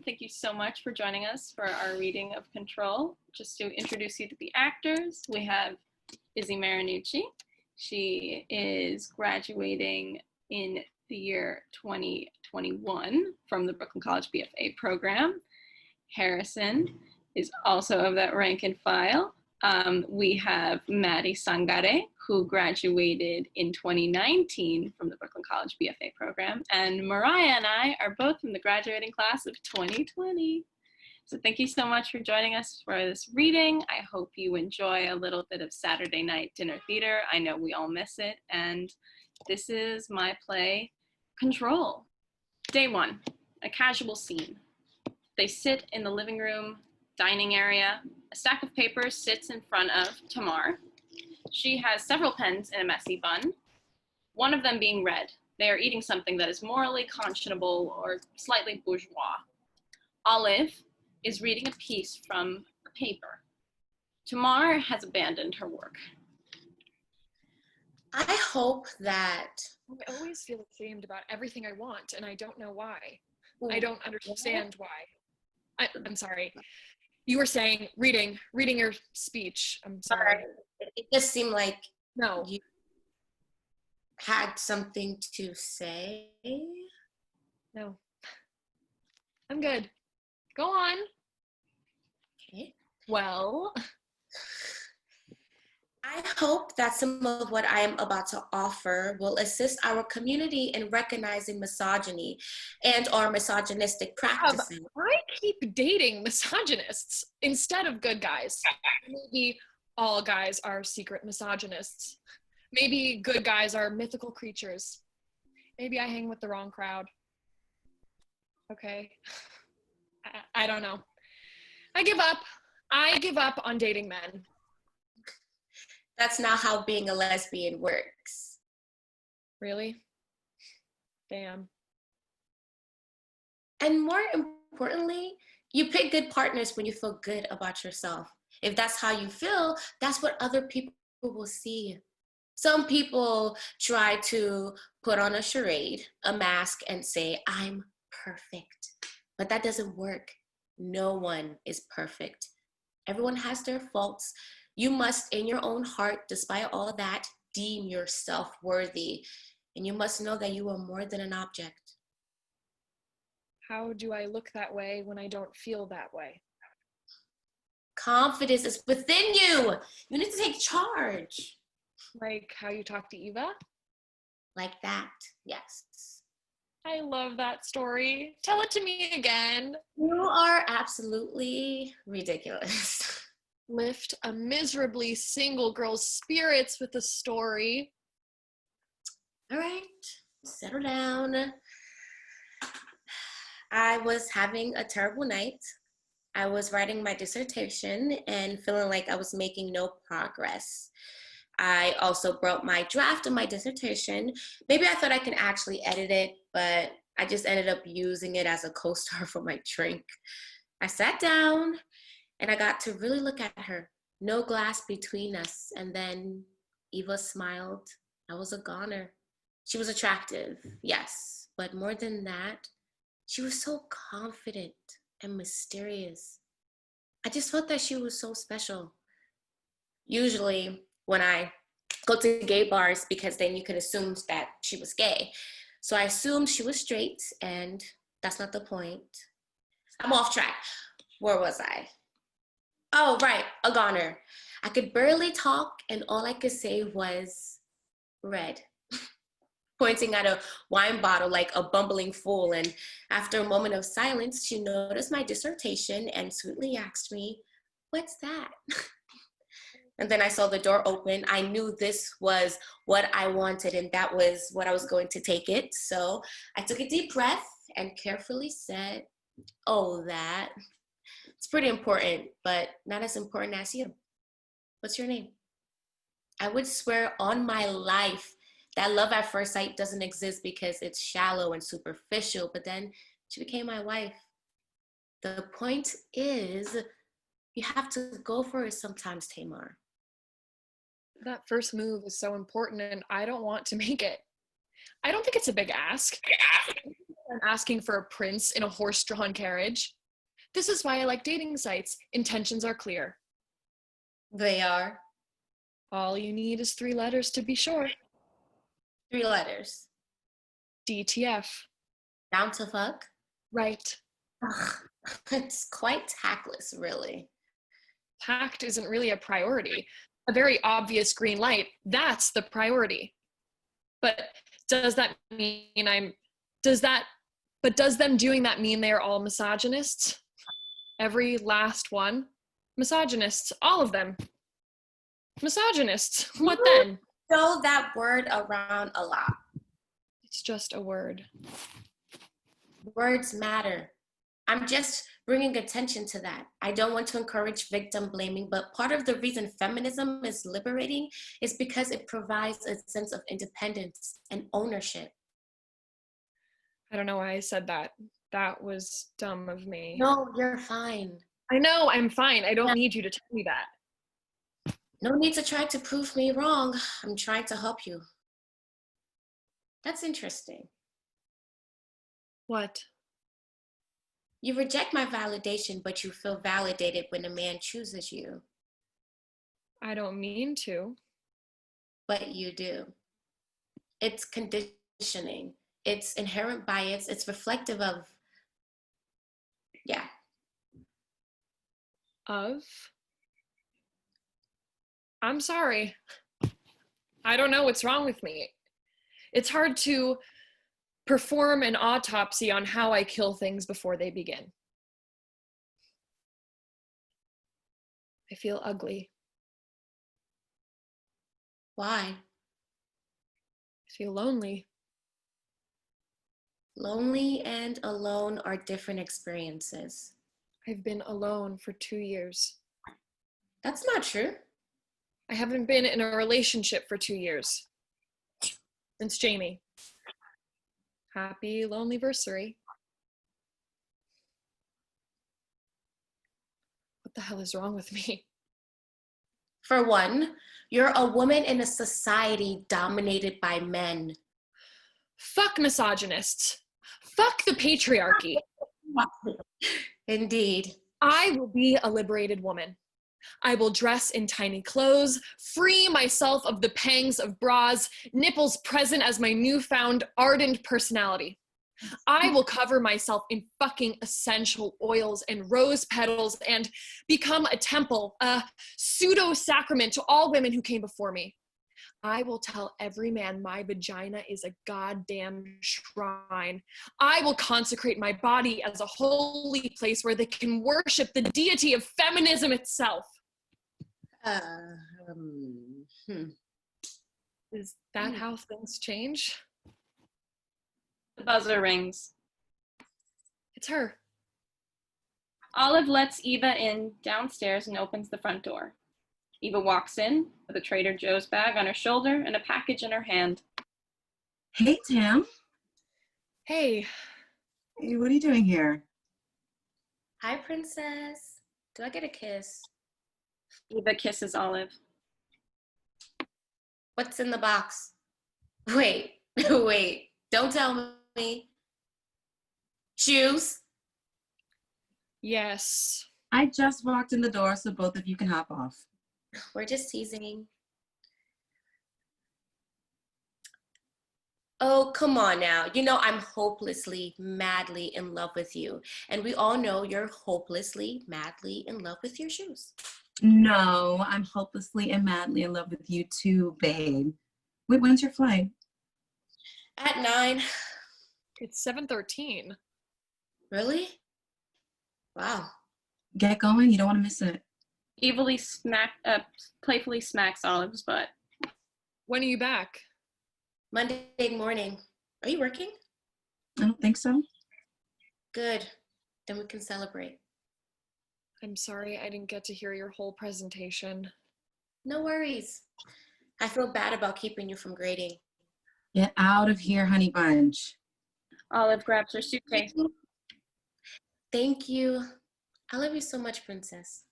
Thank you so much for joining us for our reading of Control. Just to introduce you to the actors, we have Izzy Marinucci. She is graduating in the year 2021 from the Brooklyn College BFA program. Harrison is also of that rank and file. We have Maddie Sangare, who graduated in 2019 from the Brooklyn College BFA program. And Mariah and I are both from the graduating class of 2020. So thank you so much for joining us for this reading. I hope you enjoy a little bit of Saturday night dinner theater. I know we all miss it. And this is my play, Control. Day one, a casual scene. They sit in the living room, dining area. A stack of papers sits in front of Tamar. She has several pens in a messy bun, one of them being red. They are eating something that is morally conscionable or slightly bourgeois. Olive is reading a piece from a paper. Tamar has abandoned her work. I hope that... I always feel ashamed about everything I want, and I don't know why. I don't understand why. I'm sorry. You were saying, reading your speech. I'm sorry. It just seemed like no. You had something to say. No. I'm good. Go on. Okay. Well, I hope that some of what I am about to offer will assist our community in recognizing misogyny and our misogynistic practices. I keep dating misogynists instead of good guys. Maybe all guys are secret misogynists. Maybe good guys are mythical creatures. Maybe I hang with the wrong crowd. Okay. I don't know. I give up. I give up on dating men. That's not how being a lesbian works. Really? Damn. And more importantly, you pick good partners when you feel good about yourself. If that's how you feel, that's what other people will see. Some people try to put on a charade, a mask, and say, I'm perfect. But that doesn't work. No one is perfect. Everyone has their faults. You must, in your own heart, despite all that, deem yourself worthy. And you must know that you are more than an object. How do I look that way when I don't feel that way? Confidence is within you. You need to take charge. Like how you talk to Eva? Like that, yes. I love that story. Tell it to me again. You are absolutely ridiculous. Lift a miserably single girl's spirits with a story. All right, settle down. I was having a terrible night. I was writing my dissertation and feeling like I was making no progress. I also wrote my draft of my dissertation. Maybe I thought I can actually edit it, but I just ended up using it as a co-star for my drink. I sat down and I got to really look at her. No glass between us. And then Eva smiled. I was a goner. She was attractive, yes. But more than that, she was so confident and mysterious. I just felt that she was so special. Usually when I go to gay bars, because then you can assume that she was gay. So I assumed she was straight, and that's not the point. I'm off track. Where was I? Oh, right, a goner. I could barely talk, and all I could say was red. Pointing at a wine bottle like a bumbling fool. And after a moment of silence, she noticed my dissertation and sweetly asked me, "What's that?" And then I saw the door open. I knew this was what I wanted, and that was what I was going to take it. So I took a deep breath and carefully said, "Oh, that. It's pretty important, but not as important as you. What's your name?" I would swear on my life that love at first sight doesn't exist because it's shallow and superficial, but then she became my wife. The point is, you have to go for it sometimes, Tamar. That first move is so important, and I don't want to make it. I don't think it's a big ask. I'm asking for a prince in a horse-drawn carriage. This is why I like dating sites. Intentions are clear. They are. All you need is 3 letters to be sure. 3 letters. DTF. Down to fuck? Right. Ugh, it's quite tactless, really. Tact isn't really a priority. A very obvious green light, that's the priority. But does them doing that mean they are all misogynists? Every last one? Misogynists, all of them. Misogynists, what then? Throw that word around a lot. It's just a word. Words matter. I'm just bringing attention to that. I don't want to encourage victim blaming, but part of the reason feminism is liberating is because it provides a sense of independence and ownership. I don't know why I said that. That was dumb of me. No, you're fine. I know, I'm fine. I don't need you to tell me that. No need to try to prove me wrong. I'm trying to help you. That's interesting. What? You reject my validation, but you feel validated when a man chooses you. I don't mean to. But you do. It's conditioning. It's inherent bias. It's reflective of, yeah. Of? I'm sorry. I don't know what's wrong with me. It's hard to perform an autopsy on how I kill things before they begin. I feel ugly. Why? I feel lonely. Lonely and alone are different experiences. I've been alone for 2 years. That's not true. I haven't been in a relationship for 2 years. Since Jamie. Happy lonelyversary. What the hell is wrong with me? For one, you're a woman in a society dominated by men. Fuck misogynists. Fuck the patriarchy. Indeed. I will be a liberated woman. I will dress in tiny clothes, free myself of the pangs of bras, nipples present as my newfound ardent personality. I will cover myself in fucking essential oils and rose petals and become a temple, a pseudo sacrament to all women who came before me. I will tell every man my vagina is a goddamn shrine. I will consecrate my body as a holy place where they can worship the deity of feminism itself. Is that how things change? The buzzer rings. It's her. Olive lets Eva in downstairs and opens the front door. Eva walks in with a Trader Joe's bag on her shoulder and a package in her hand. Hey, Tam. Hey. Hey, what are you doing here? Hi, princess. Do I get a kiss? Eva kisses Olive. What's in the box? Wait, wait. Don't tell me. Shoes? Yes. I just walked in the door so both of you can hop off. We're just teasing. Oh, come on now. You know I'm hopelessly, madly in love with you. And we all know you're hopelessly, madly in love with your shoes. No, I'm hopelessly and madly in love with you too, babe. Wait, when's your flight? At 9. It's 7:13. Really? Wow. Get going, you don't want to miss it. Playfully smacks Olive's butt. When are you back? Monday morning. Are you working? I don't think so. Good. Then we can celebrate. I'm sorry I didn't get to hear your whole presentation. No worries. I feel bad about keeping you from grading. Get out of here, honey bunch. Olive grabs her suitcase. Thank you. I love you so much, princess.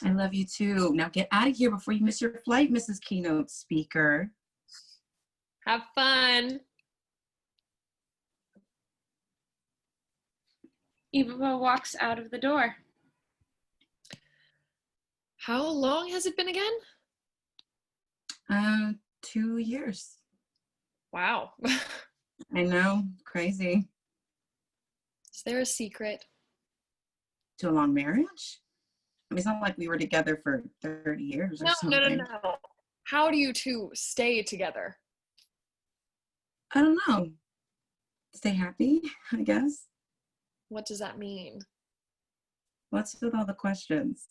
I love you too. Now get out of here before you miss your flight, Mrs. Keynote Speaker. Have fun. Eva walks out of the door. How long has it been again? 2 years. Wow. I know, crazy. Is there a secret? To a long marriage? I mean, it's not like we were together for 30 years or something. No. How do you two stay together? I don't know. Stay happy, I guess. What does that mean? What's with all the questions?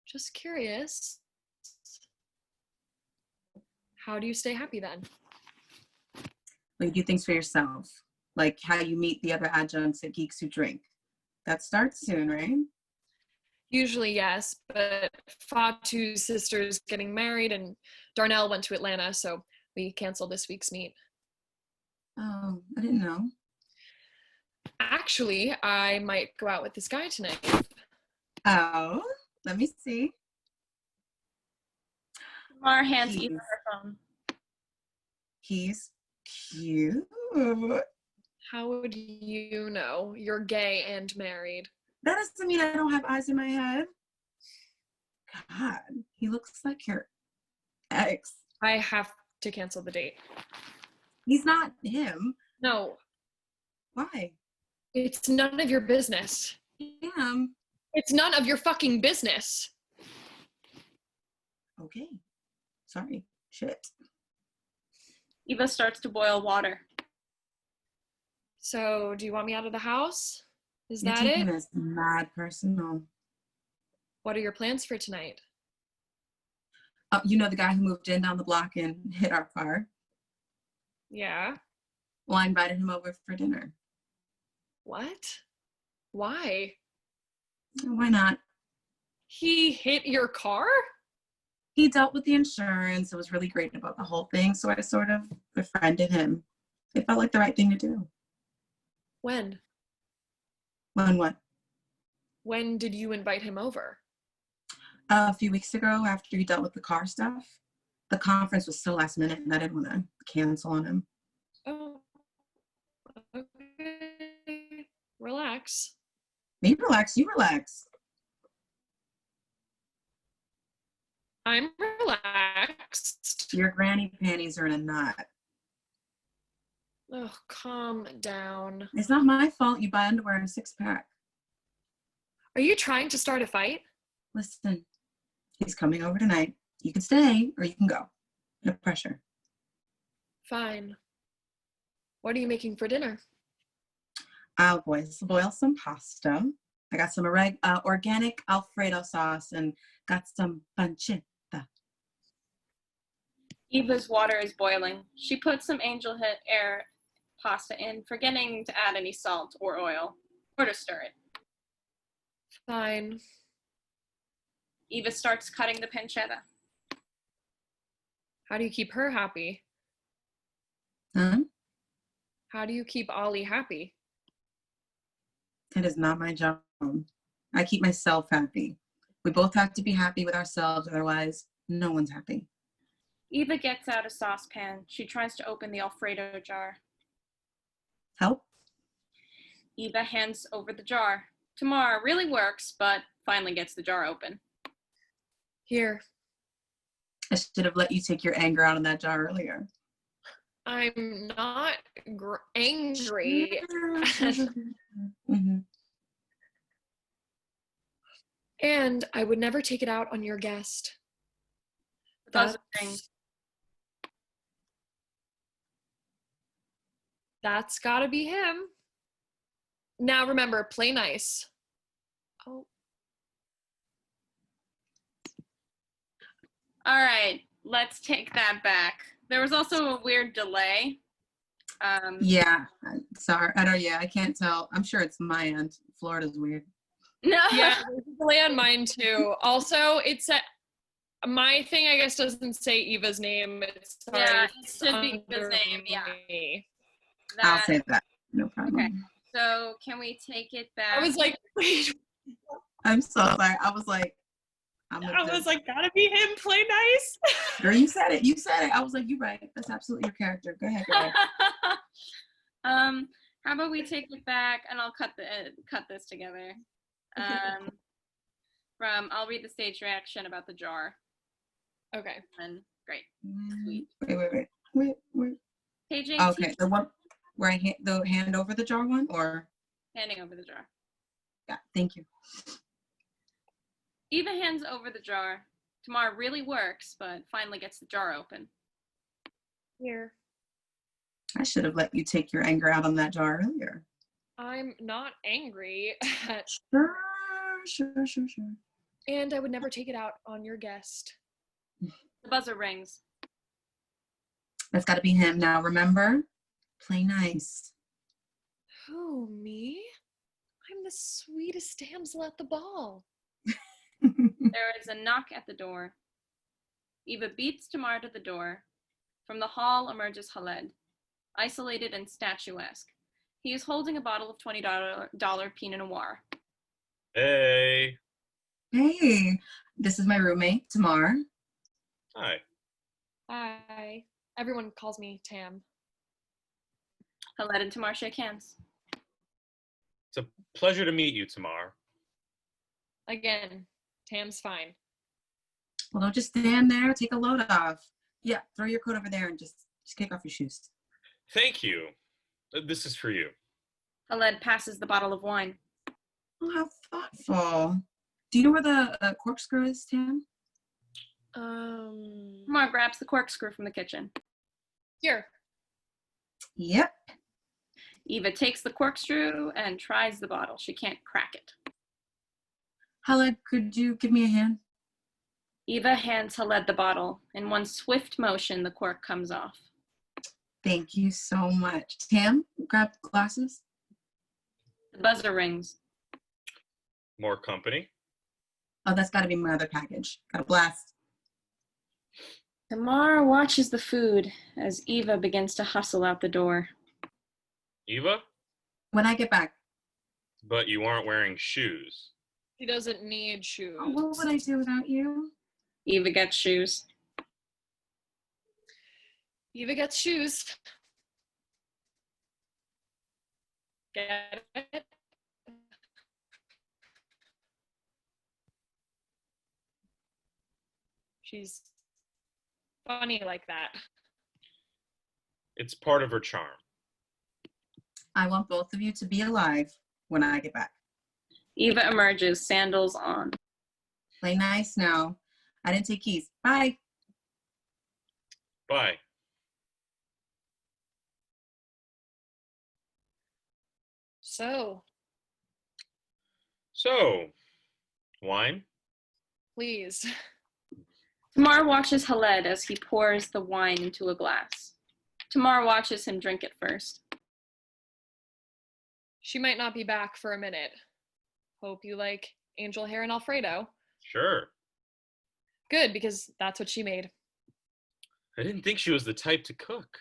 Just curious. How do you stay happy then? Like, do things for yourself. Like how you meet the other adjuncts at Geeks Who Drink. That starts soon, right? Usually, yes, but Fatu's sister's getting married and Darnell went to Atlanta, so we canceled this week's meet. Oh, I didn't know. Actually, I might go out with this guy tonight. Oh, let me see. Mar hands Eva her phone. He's cute. How would you know? You're gay and married. That doesn't mean I don't have eyes in my head. God, he looks like your ex. I have to cancel the date. He's not him. No, Why? it's none of your business. Damn. It's none of your fucking business. Okay. Sorry. Shit. Eva starts to boil water. So, do you want me out of the house? Is You're that taking it? this mad personal. What are your plans for tonight? You know the guy who moved in down the block and hit our car? Yeah. Well, I invited him over for dinner. What? Why? Why not? He hit your car? He dealt with the insurance. It was really great about the whole thing. So I sort of befriended him. It felt like the right thing to do. When? When what? When did you invite him over? A few weeks ago, after he dealt with the car stuff. The conference was so last minute and I didn't want to cancel on him. Oh, okay. Relax. Me relax, you relax. I'm relaxed. Your granny panties are in a knot. Oh, calm down. It's not my fault you buy underwear in a 6-pack. Are you trying to start a fight? Listen, he's coming over tonight. You can stay or you can go. No pressure. Fine. What are you making for dinner? I'll boil some pasta. I got some organic Alfredo sauce and got some pancetta. Eva's water is boiling. She puts some angel hair pasta in, forgetting to add any salt or oil, or to stir it. Fine. Eva starts cutting the pancetta. How do you keep her happy? Huh? How do you keep Ollie happy? It is not my job. I keep myself happy. We both have to be happy with ourselves, otherwise no one's happy. Eva gets out a saucepan. She tries to open the Alfredo jar. Help? Eva hands over the jar. Tamara really works, but finally gets the jar open. Here. I should have let you take your anger out on that jar earlier. I'm not angry. Mm-hmm. And I would never take it out on your guest. That's gotta be him. Now remember, play nice. Oh. All right, let's take that back. There was also a weird delay. Yeah, sorry. I can't tell. I'm sure it's my end. Florida's weird. No. Yeah, there's a delay on mine too. Also, it's my thing, I guess, doesn't say Eva's name. It should be Eva's name, yeah. I'll say that. No problem. Okay, so can we take it back? I was like, wait. I'm so sorry. I was like, gotta be him, play nice. Girl, you said it. I was like, you're right. That's absolutely your character. Go ahead. How about we take it back, and I'll cut this together. I'll read the stage reaction about the jar. Okay. And great. Sweet. Wait. Page 18. Okay, the one where the hand over the jar one, or? Handing over the jar. Yeah, thank you. Eva hands over the jar. Tamar really works, but finally gets the jar open. Here. I should have let you take your anger out on that jar earlier. I'm not angry at... Sure. And I would never take it out on your guest. The buzzer rings. That's got to be him now, remember? Play nice. Who, me? I'm the sweetest damsel at the ball. There is a knock at the door. Eva beats Tamar to the door. From the hall emerges Khaled, isolated and statuesque. He is holding a bottle of $20 Pinot Noir. Hey. Hey, this is my roommate, Tamar. Hi. Hi. Everyone calls me Tam. Khaled and Tamar shake hands. It's a pleasure to meet you, Tamar. Again, Tam's fine. Well, don't just stand there. Take a load off. Yeah, throw your coat over there and just kick off your shoes. Thank you. This is for you. Khaled passes the bottle of wine. Oh, how thoughtful. Do you know where the corkscrew is, Tam? Tamar grabs the corkscrew from the kitchen. Here. Yep. Eva takes the corkscrew and tries the bottle. She can't crack it. Khaled, could you give me a hand? Eva hands Khaled the bottle. In one swift motion, the cork comes off. Thank you so much. Tam, grab glasses. The buzzer rings. More company? Oh, that's got to be my other package. Got a blast. Tamar watches the food as Eva begins to hustle out the door. Eva? When I get back. But you aren't wearing shoes. She doesn't need shoes. Oh, what would I do without you? Eva gets shoes. Eva gets shoes. Get it? She's funny like that. It's part of her charm. I want both of you to be alive when I get back. Eva emerges, sandals on. Play nice now. I didn't take keys. Bye. Bye. So, wine? Please. Tamar watches Khaled as he pours the wine into a glass. Tamar watches him drink it first. She might not be back for a minute. Hope you like angel hair and Alfredo. Sure. Good, because that's what she made. I didn't think she was the type to cook.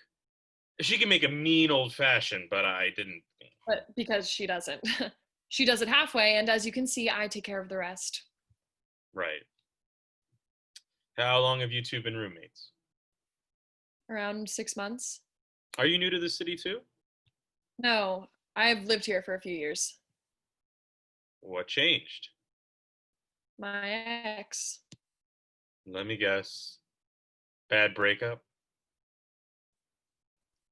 She can make a mean old-fashioned, but I didn't. But because she doesn't. She does it halfway, and as you can see, I take care of the rest. Right. How long have you two been roommates? Around 6 months. Are you new to the city too? No, I've lived here for a few years. What changed? My ex. Let me guess. Bad breakup?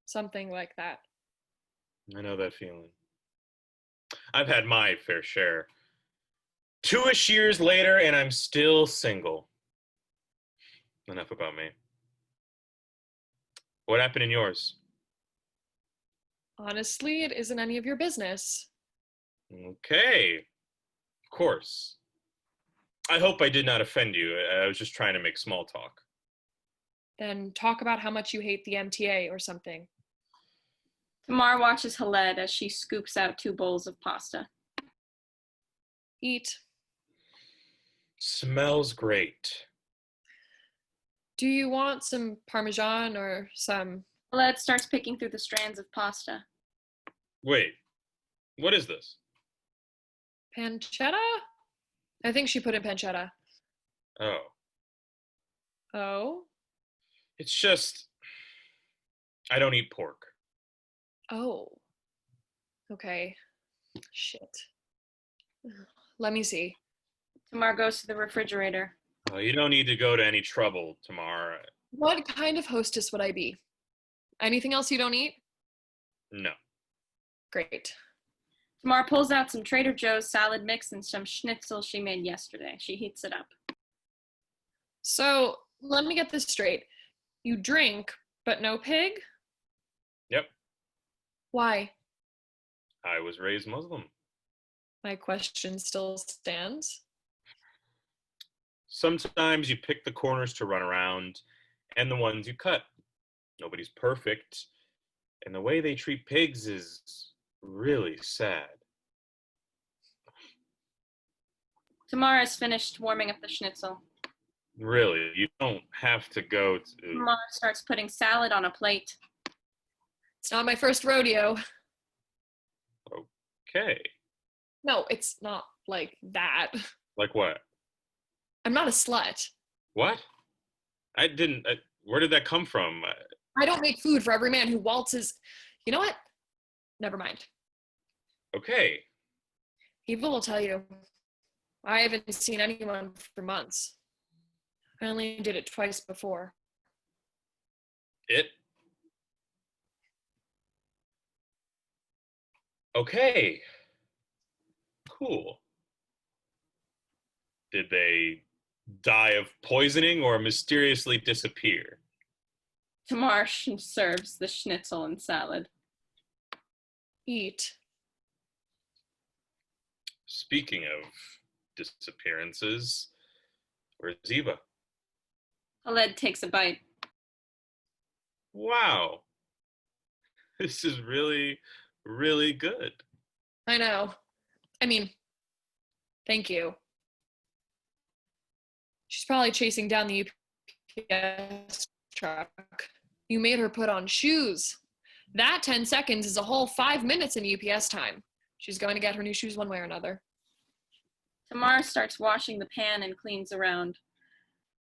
Something like that. I know that feeling. I've had my fair share. 2-ish years later, and I'm still single. Enough about me. What happened in yours? Honestly, it isn't any of your business. Okay. Of course. I hope I did not offend you. I was just trying to make small talk. Then talk about how much you hate the MTA or something. Tamar watches Khaled as she scoops out 2 bowls of pasta. Eat. Smells great. Do you want some Parmesan or some... Khaled starts picking through the strands of pasta. Wait, what is this? pancetta? I think she put in pancetta. Oh. Oh? It's just, I don't eat pork. Oh. Okay. Shit. Let me see. Tamar goes to the refrigerator. Oh, you don't need to go to any trouble, Tamar. What kind of hostess would I be? Anything else you don't eat? No. Great. Tamar pulls out some Trader Joe's salad mix and some schnitzel she made yesterday. She heats it up. So, let me get this straight. You drink, but no pig? Yep. Why? I was raised Muslim. My question still stands. Sometimes you pick the corners to run around and the ones you cut. Nobody's perfect. And the way they treat pigs is really sad. Tamar has finished warming up the schnitzel. Really, you don't have to go to... Tamar starts putting salad on a plate. It's not my first rodeo. Okay. No, it's not like that. Like what? I'm not a slut. What? I didn't... where did that come from? I don't make food for every man who waltzes. You know what? Never mind. Okay. Eva will tell you. I haven't seen anyone for months. I only did it twice before. It? Okay. Cool. Did they die of poisoning or mysteriously disappear? Tamar serves the schnitzel and salad. Eat. Speaking of disappearances, where's Eva? Khaled takes a bite. Wow. This is really, really good. I know. I mean, thank you. She's probably chasing down the UPS truck. You made her put on shoes. That 10 seconds is a whole 5 minutes in UPS time. She's going to get her new shoes one way or another. Tamar starts washing the pan and cleans around.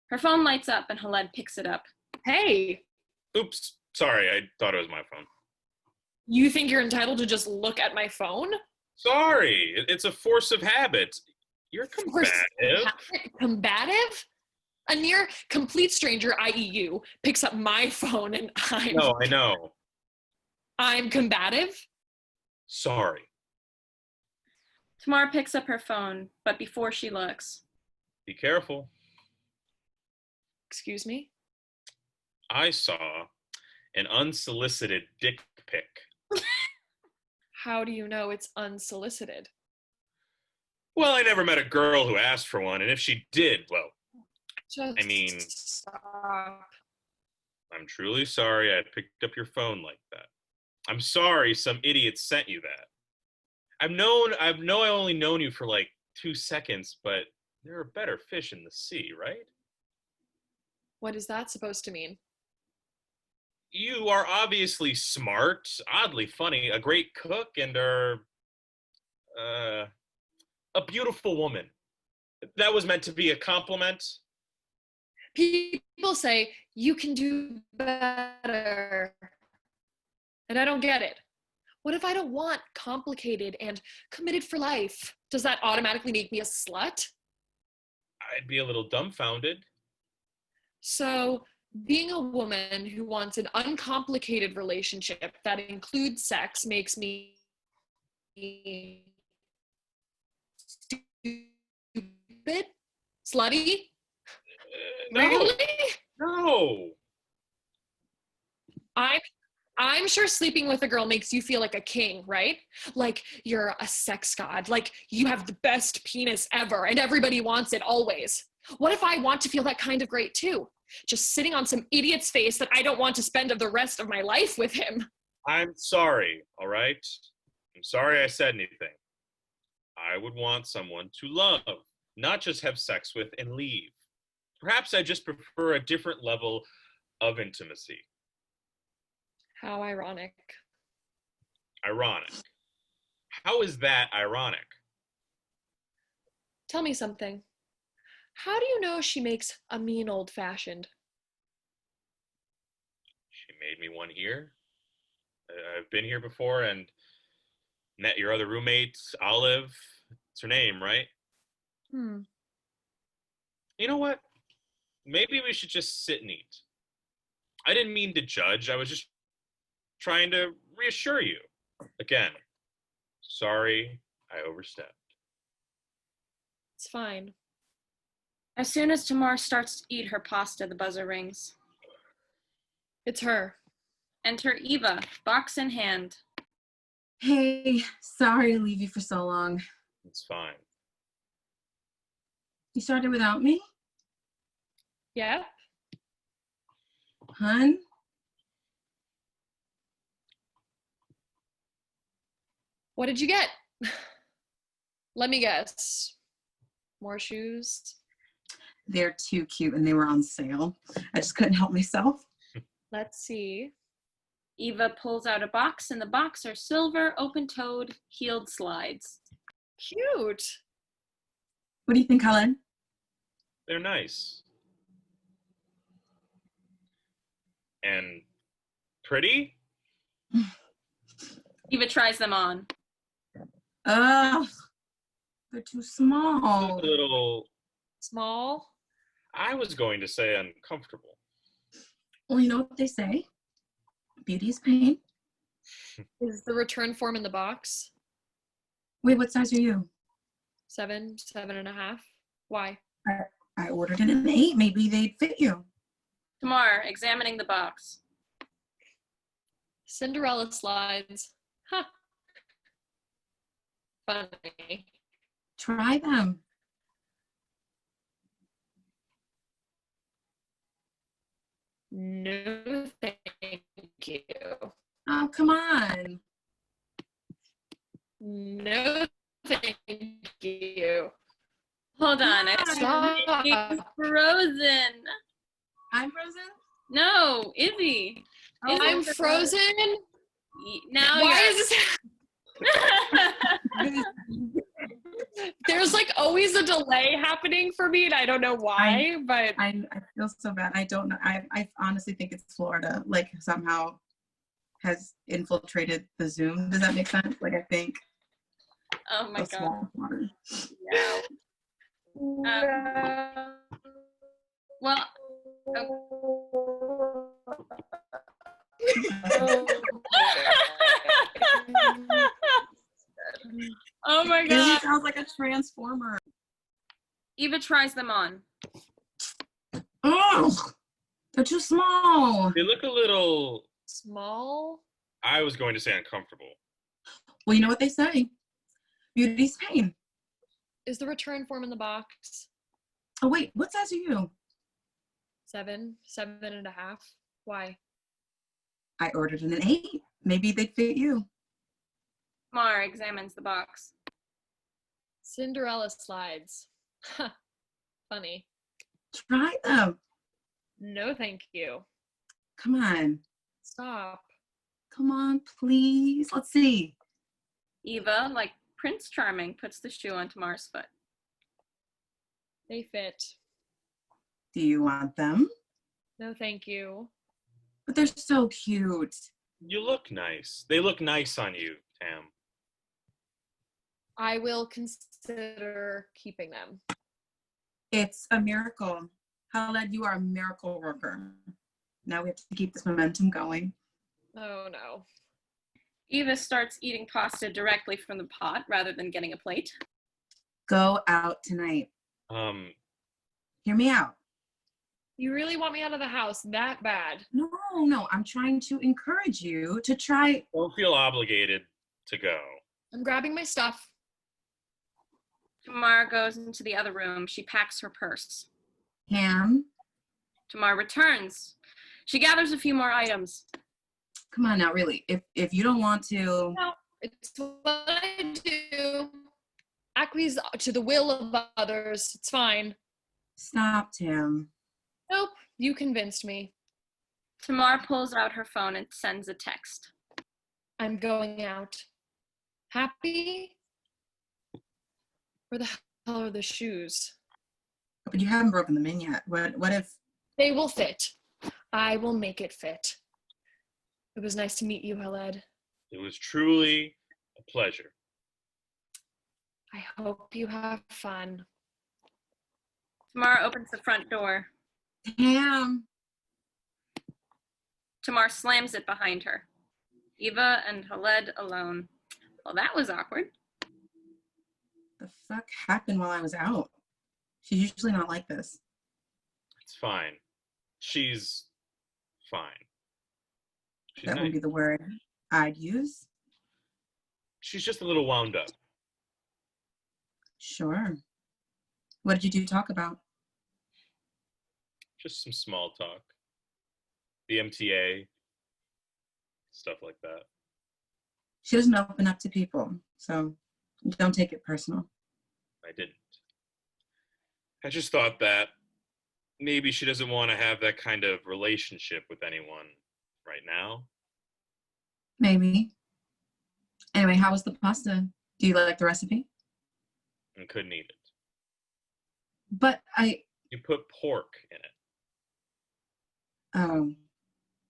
Her phone lights up and Khaled picks it up. Hey, Oops. Sorry, I thought it was my phone. you think you're entitled to just look at my phone? Sorry. It's a force of habit. You're combative. Combative? A near complete stranger, i.e. you, picks up my phone and No, I know. I'm combative? Sorry. Tamar picks up her phone, but before she looks, Be careful. Excuse me? I saw an unsolicited dick pic. How do you know it's unsolicited? Well, I never met a girl who asked for one, and if she did, well, Just I mean, stop. I'm truly sorry I picked up your phone like that. I'm sorry some idiot sent you that. I only known you for like 2 seconds, but there are better fish in the sea, right? What is that supposed to mean? You are obviously smart, oddly funny, a great cook, and are a beautiful woman. That was meant to be a compliment. People say you can do better. And I don't get it. What if I don't want complicated and committed for life? Does that automatically make me a slut? I'd be a little dumbfounded. So, being a woman who wants an uncomplicated relationship that includes sex makes me stupid? Slutty? No. Really? No. I'm sure sleeping with a girl makes you feel like a king, right? Like you're a sex god, like you have the best penis ever and everybody wants it always. What if I want to feel that kind of great too? Just sitting on some idiot's face that I don't want to spend the rest of my life with him. I'm sorry, all right? I'm sorry I said anything. I would want someone to love, not just have sex with and leave. Perhaps I just prefer a different level of intimacy. How ironic. Ironic. How is that ironic? Tell me something. How do you know she makes a mean old-fashioned? She made me one here. I've been here before, and Met your other roommate, Olive. It's her name, right? Hmm. You know what? Maybe we should just sit and eat. I didn't mean to judge. I was just trying to reassure you. Again, sorry I overstepped. It's fine. As soon as Tamar starts to eat her pasta, the buzzer rings. It's her. Enter Eva, box in hand. Hey, sorry to leave you for so long. It's fine. You started without me? Yeah? Hun? What did you get? Let me guess. More shoes? They're too cute and they were on sale. I just couldn't help myself. Let's see. Eva pulls out a box. In the box are silver, open-toed, heeled slides. Cute. What do you think, Helen? They're nice. And pretty? Eva tries them on. Ugh, they're too small. A little, Small? I was going to say uncomfortable. Well, you know what they say? Beauty is pain. Is the return form in the box? Wait, what size are you? 7, 7.5. Why? I ordered an 8. Maybe they'd fit you. Tamar, examining the box. Cinderella slides. Huh. Funny. Try them. No, thank you. Oh, come on. No, thank you. Hold on, Stop. it's frozen. I'm frozen? No, Izzy. Oh, I'm frozen? Now Why you're... is this? There's like always a delay happening for me and I don't know why, but I feel so bad. I don't know. I honestly think it's Florida, like somehow has infiltrated the Zoom. Does that make sense? Like I think. Oh my That's god. water. Yeah. Well, oh my It god. sounds like a transformer. Eva tries them on. Oh, they're too small. They look a little, small? I was going to say uncomfortable. Well, you know what they say? Beauty's pain. Is the return form in the box? Oh, wait, what size are you? 7, 7.5. Why? I ordered an 8. Maybe they'd fit you. Tamar examines the box. Cinderella slides. Huh. Funny. Try them. No, thank you. Come on. Stop. Come on, please. Let's see. Eva, like Prince Charming, puts the shoe on Tamar's foot. They fit. Do you want them? No, thank you. But they're so cute. You look nice. They look nice on you, Tam. I will consider keeping them. It's a miracle. Khaled, you are a miracle worker. Now we have to keep this momentum going. Oh no. Eva starts eating pasta directly from the pot rather than getting a plate. Go out tonight. Hear me out. You really want me out of the house that bad? No, I'm trying to encourage you to try. Don't feel obligated to go. I'm grabbing my stuff. Tamar goes into the other room. She packs her purse. Ham, Tamar returns. She gathers a few more items. come on now, really. If you don't want to. No, it's what I do. Acquiesce to the will of others. It's fine. Stop, Tam. Nope, you convinced me. Tamar pulls out her phone and sends a text. I'm going out. Happy? Where the hell are the shoes? But you haven't broken them in yet. What if? They will fit. I will make it fit. It was nice to meet you, Khaled. It was truly A pleasure. I hope you have fun. Tamar opens the front door. Damn. Tamar slams it behind her. Eva and Khaled alone. Well, that was awkward. The fuck happened while I was out? She's usually not like this. It's fine. She's fine. She's That nice. would be the word I'd use. She's just a little wound up. Sure. What did you two talk about? Just some small talk. The MTA, stuff like that. She doesn't open up to people, so don't take it personal. I didn't. I just thought that maybe she doesn't want to have that kind of relationship with anyone right now. Maybe. Anyway, how was the pasta? Do you like the recipe? And couldn't eat it. But You put pork in it. Oh,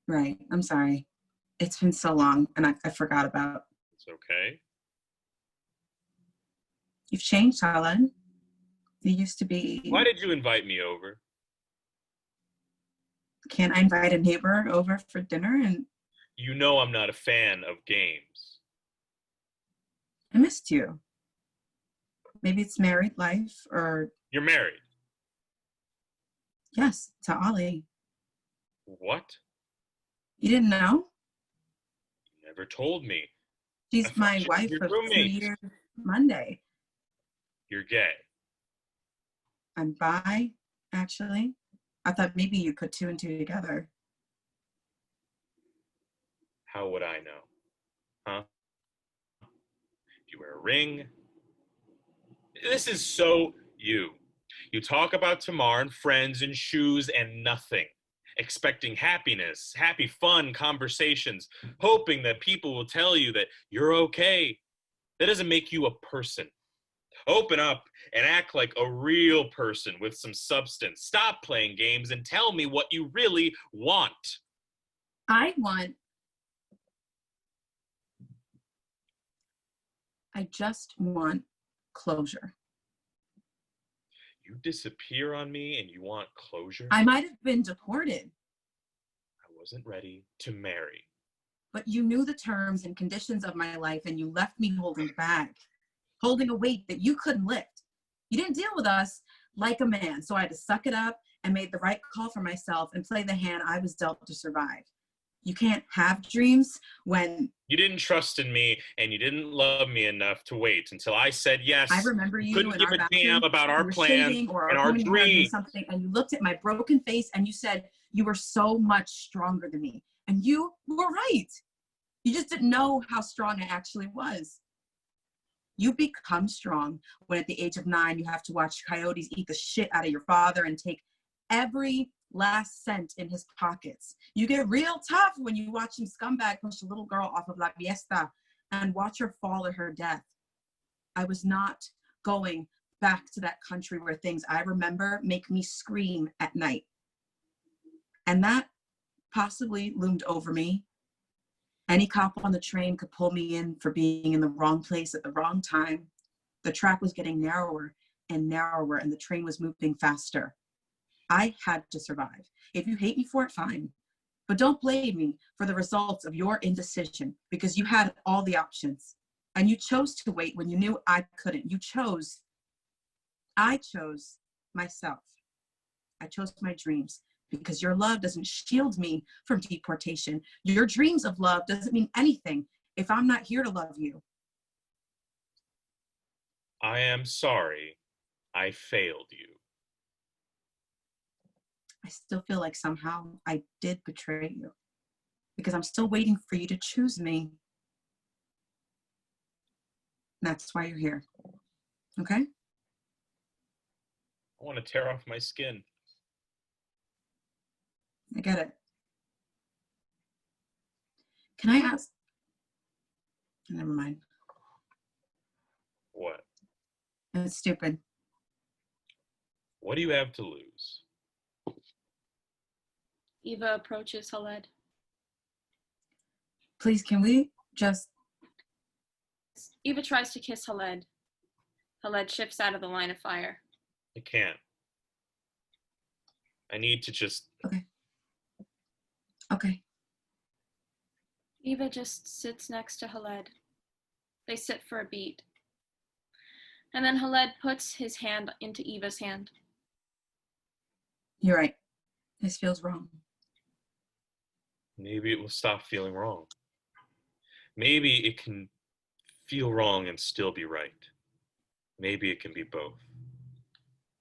right. I'm sorry. It's been so long and I forgot about. It's okay. You've changed, Helen. You used to be. Why did you invite me over? Can't I invite a neighbor over for dinner? And You know I'm not a fan of games. I missed you. Maybe it's married life or You're married. yes, to Ollie. What? You didn't know? You never told me. I She's thought my she was wife your of 2 roommate. years Monday. You're gay. I'm bi, actually. I thought maybe you put 2 and 2 together. How would I know? Huh? You wear a ring? This is so you. You talk about Tamar and friends and shoes and nothing. Expecting happiness, happy, fun conversations, hoping that people will tell you that you're okay. That doesn't make you a person. Open up and act like a real person with some substance. Stop playing games and tell me what you really want. I just want closure. You disappear on me and you want closure? I might have been deported, I wasn't ready to marry. but you knew the terms and conditions of my life and you left me holding back, holding a weight that you couldn't lift. You didn't deal with us like a man, so I had to suck it up and made the right call for myself and play the hand I was dealt to survive. You can't have dreams when You didn't trust in me and you didn't love me enough to wait until I said yes. I remember you Couldn't in give our a bathroom. damn about You our were plans shaving or and our combing your hair or doing dreams. something, and you looked at my broken face and you said you were so much stronger than me. And you were right. You just didn't know how strong I actually was. You become strong when at the age of 9, you have to watch coyotes eat the shit out of your father and take every last cent in his pockets. You get real tough when you watch some scumbag push a little girl off of La Fiesta and watch her fall to her death. I was not going back to that country where things I remember make me scream at night. And that possibly loomed over me. Any cop on the train could pull me in for being in the wrong place at the wrong time. The track was getting narrower and narrower, and the train was moving faster. I had to survive. If you hate me for it, fine. But don't blame me for the results of your indecision, because you had all the options. And you chose to wait when you knew I couldn't. I chose myself. I chose my dreams. Because your love doesn't shield me from deportation. Your dreams of love doesn't mean anything if I'm not here to love you. I am sorry I failed you. I still feel like somehow I did betray you because I'm still waiting for you to choose me. That's why you're here. Okay? I want to tear off my skin. I get it. Can I ask? Never mind. What? It's stupid. What do you have to lose? Eva approaches Khaled. Please, can we just... Eva tries to kiss Haled. Haled shifts out of the line of fire. I can't. I need to just... Okay. Eva just sits next to Haled. They sit for a beat. And then Haled puts his hand into Eva's hand. You're right. This feels wrong. Maybe it will stop feeling wrong. Maybe it can feel wrong and still be right. Maybe it can be both.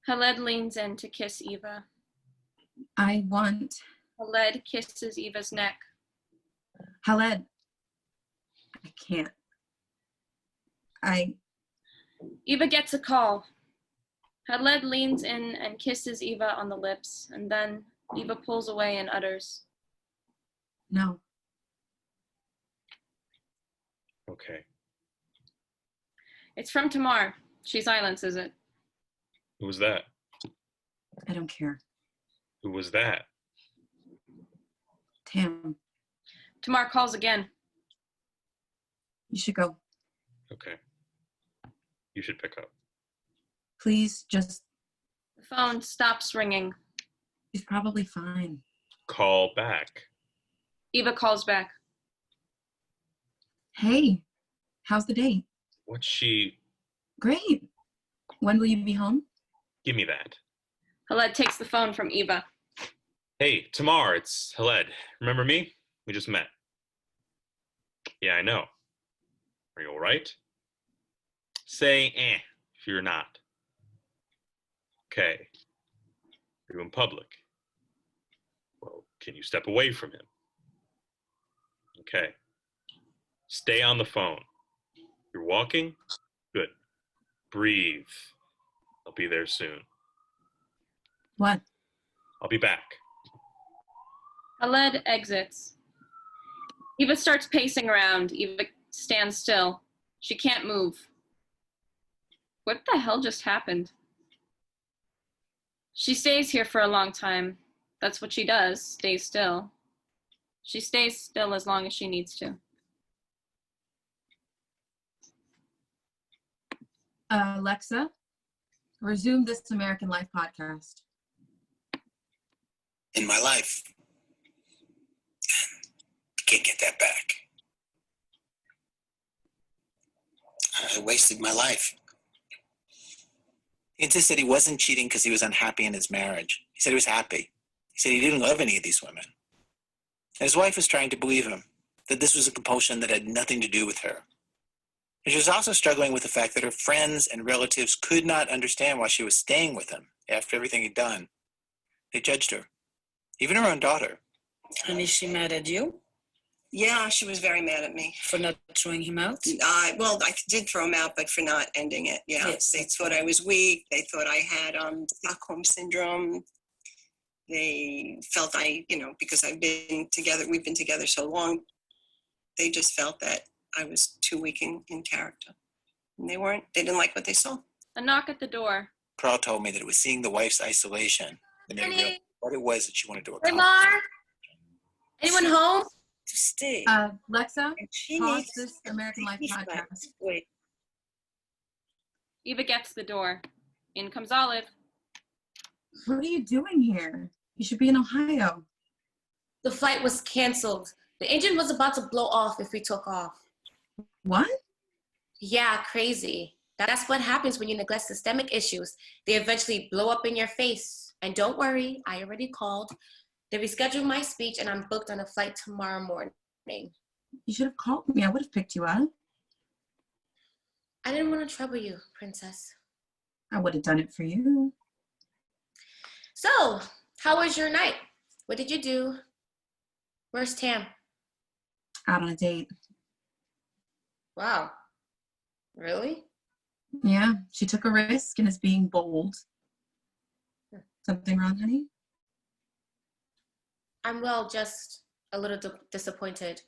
Haled leans in to kiss Eva. I want... Haled kisses Eva's neck. Haled. I can't. Eva gets a call. Haled leans in and kisses Eva on the lips, and then Eva pulls away and utters, No. Okay. "It's from Tamar." She silences it. Who was that? I don't care. Who was that? Tam, Tamar calls again. you should go. Okay. You should pick up. Please, just... The phone stops ringing. She's probably fine. Call back. Eva calls back. Hey, how's the date? What's she... Great. When will you be home? Give me that. Haled takes the phone from Eva. Hey, Tamar, it's Haled. Remember me? We just met. Yeah, I know. Are you all right? Say if you're not. Okay. Are you in public? Well, can you step away from him? Okay. Stay on the phone. You're walking? Good. Breathe. I'll be there soon. What? I'll be back. Haled exits. Eva starts pacing around. Eva stands still. She can't move. What the hell just happened? She stays here for a long time. That's what she does, stays still. She stays still as long as she needs to. Alexa, resume This American Life podcast. In my life. Can't get that back. I wasted my life. He insisted he wasn't cheating because he was unhappy in his marriage. He said he was happy. He said he didn't love any of these women. And his wife was trying to believe him, that this was a compulsion that had nothing to do with her. And she was also struggling with the fact that her friends and relatives could not understand why she was staying with him after everything he'd done. They judged her, even her own daughter. And is she mad at you Yeah, she was very mad at me. for not throwing him out? Well, I did throw him out, but for not ending it. Yeah, Yes. They thought I was weak. They thought I had Stockholm syndrome. They felt because we've been together so long, they just felt that I was too weak in character. And they didn't like what they saw. A knock at the door. Carl told me that it was seeing the wife's isolation that made her realize what it was that she wanted to Hey, accomplish. Mar? Anyone home? To stay. Alexa, And she pause needs This American Life podcast. Wait. Eva gets the door. In comes Olive. What are you doing here? You should be in Ohio. The flight was canceled. The engine was about to blow off if we took off. What? Yeah, crazy. That's what happens when you neglect systemic issues. They eventually blow up in your face. And don't worry, I already called. They rescheduled my speech and I'm booked on a flight tomorrow morning. You should have called me. I would have picked you up. I didn't want to trouble you, princess. I would have done it for you. So, how was your night? What did you do? Where's Tam? Out on a date. Wow. Really? Yeah, she took a risk and is being bold. Something wrong, honey? I'm just a little disappointed.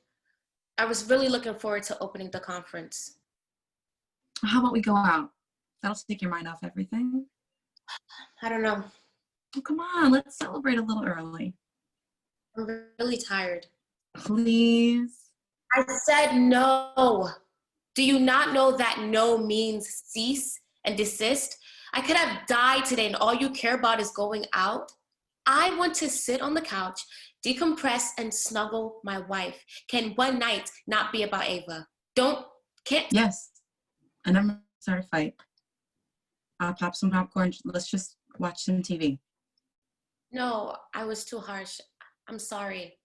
I was really looking forward to opening the conference. How about we go out? That'll take your mind off everything. I don't know. Oh, come on, let's celebrate a little early. I'm really tired. Please. I said no. Do you not know that no means cease and desist? I could have died today and all you care about is going out. I want to sit on the couch, decompress, and snuggle my wife. Can one night not be about Ava? Can't. Yes. And I'm gonna start a fight. I'll pop some popcorn. Let's just watch some TV. No, I was too harsh. I'm sorry.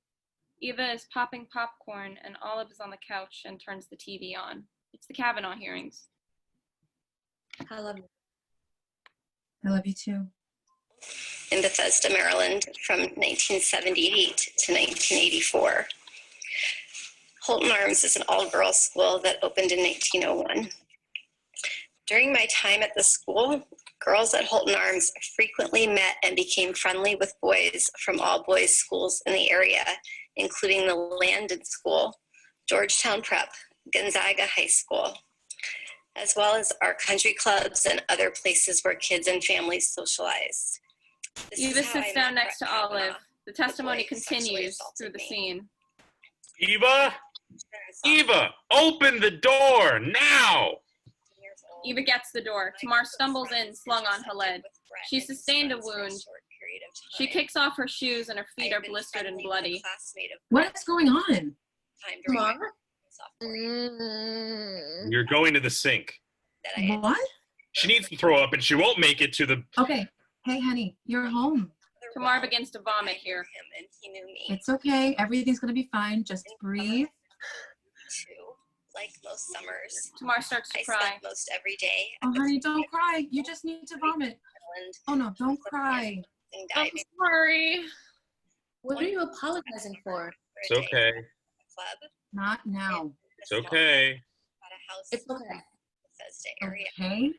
Eva is popping popcorn, and Olive is on the couch and turns the TV on. It's the Kavanaugh hearings. I love you. I love you too. In Bethesda, Maryland, from 1978 to 1984. Holton Arms is an all-girls school that opened in 1901. During my time at the school, girls at Holton Arms frequently met and became friendly with boys from all boys schools in the area, including the Landon School, Georgetown Prep, Gonzaga High School, as well as our country clubs and other places where kids and families socialize. Eva sits down next to Olive. The testimony continues through the scene. Eva? Eva, open the door now! Eva gets the door. Tamar stumbles in, slung on her leg. She sustained a wound. She kicks off her shoes and her feet are blistered and bloody. What's going on? Tamar? You're going to the sink. What? She needs to throw up and she won't make it to the... Okay. Hey, honey, you're home. Tamar begins to vomit here. It's okay. Everything's going to be fine. Just breathe. Like most summers, Tamar starts to I cry. spent most every day. Oh, honey, don't cry. You just need to vomit. Oh, no, don't cry. I'm sorry. What are you apologizing for? It's okay. Club. Not now. It's okay. At a house It's okay. Bethesda area. Okay?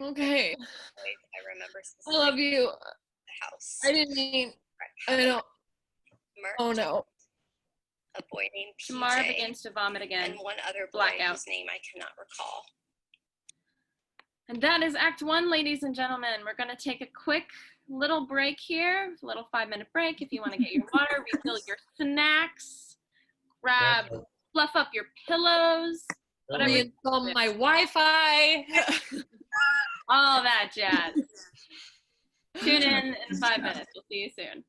Okay. I remember I love you. the house. I didn't mean. I don't. Mark, Oh no. a boy named PJ, Tamar begins to vomit again. and one other boy Blackout. whose name I cannot recall. And that is Act 1, ladies and gentlemen. We're going to take a quick little break here, a little 5-minute break. If you want to get your water, refill your snacks, grab, fluff up your pillows, whatever. Reinstall my Wi-Fi. All that jazz. Tune in 5 minutes. We'll see you soon.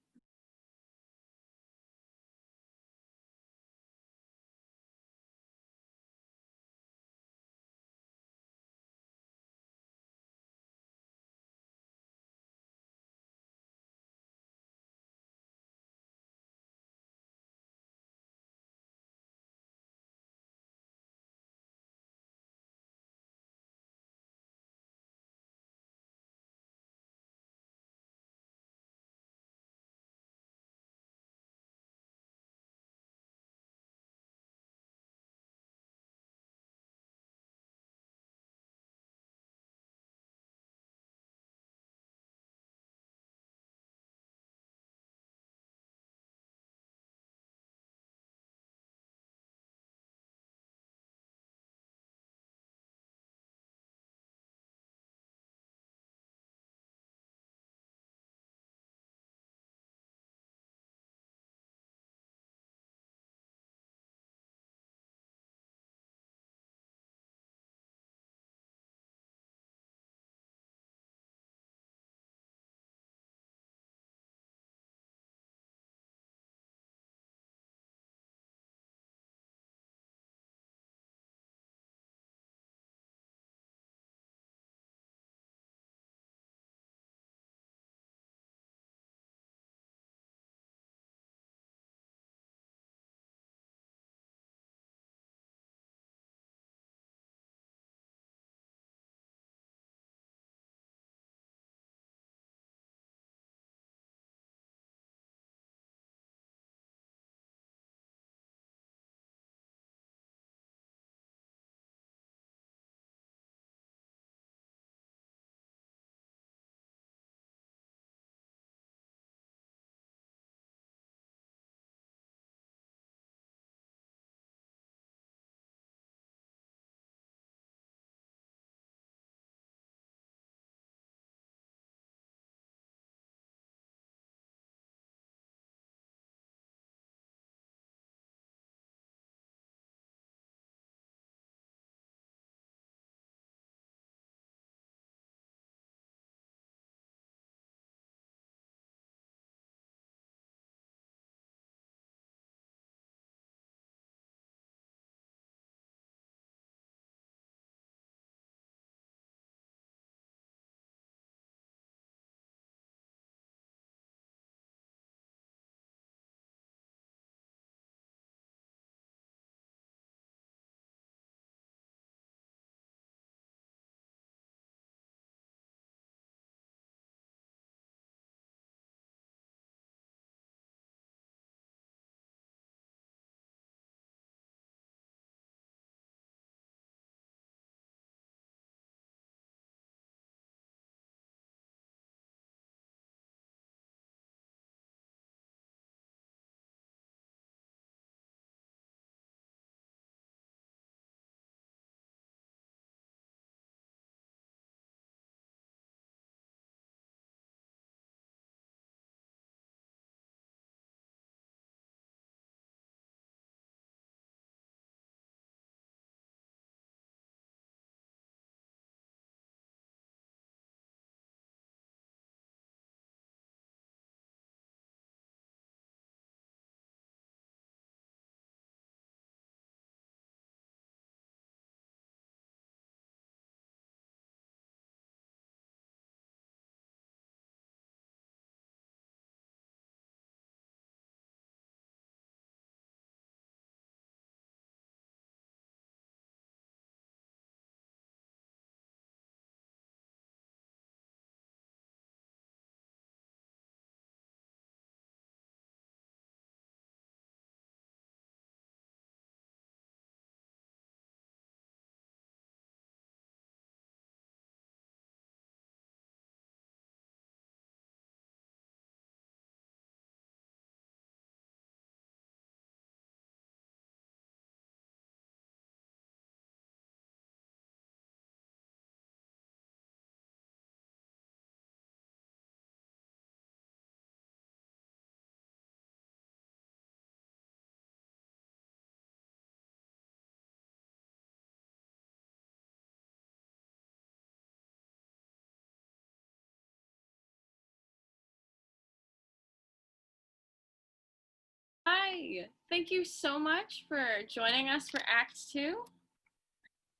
Okay, thank you so much for joining us for Act 2.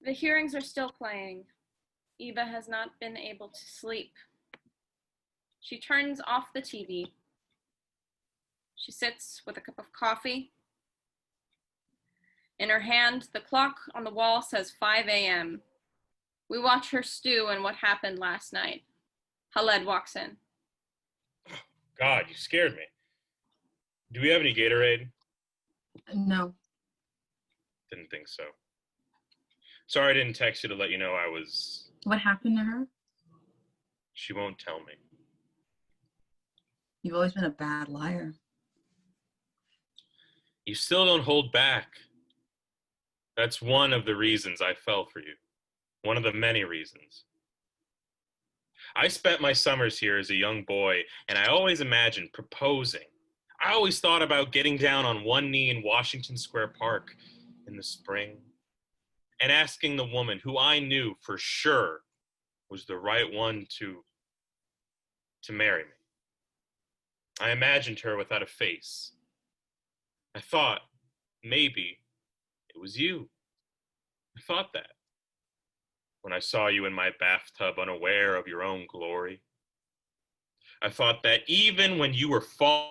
The hearings are still playing. Eva has not been able to sleep. She turns off the TV. She sits with a cup of coffee. In her hand, the clock on the wall says 5 a.m. We watch her stew in what happened last night. Khaled walks in. God, you scared me. Do we have any Gatorade? No. Didn't think so. Sorry I didn't text you to let you know I was... What happened to her? She won't tell me. You've always been a bad liar. You still don't hold back. That's one of the reasons I fell for you. One of the many reasons. I spent my summers here as a young boy, and I always imagined proposing. I always thought about getting down on one knee in Washington Square Park in the spring and asking the woman who I knew for sure was the right one to marry me. I imagined her without a face. I thought maybe it was you. I thought that when I saw you in my bathtub unaware of your own glory. I thought that even when you were falling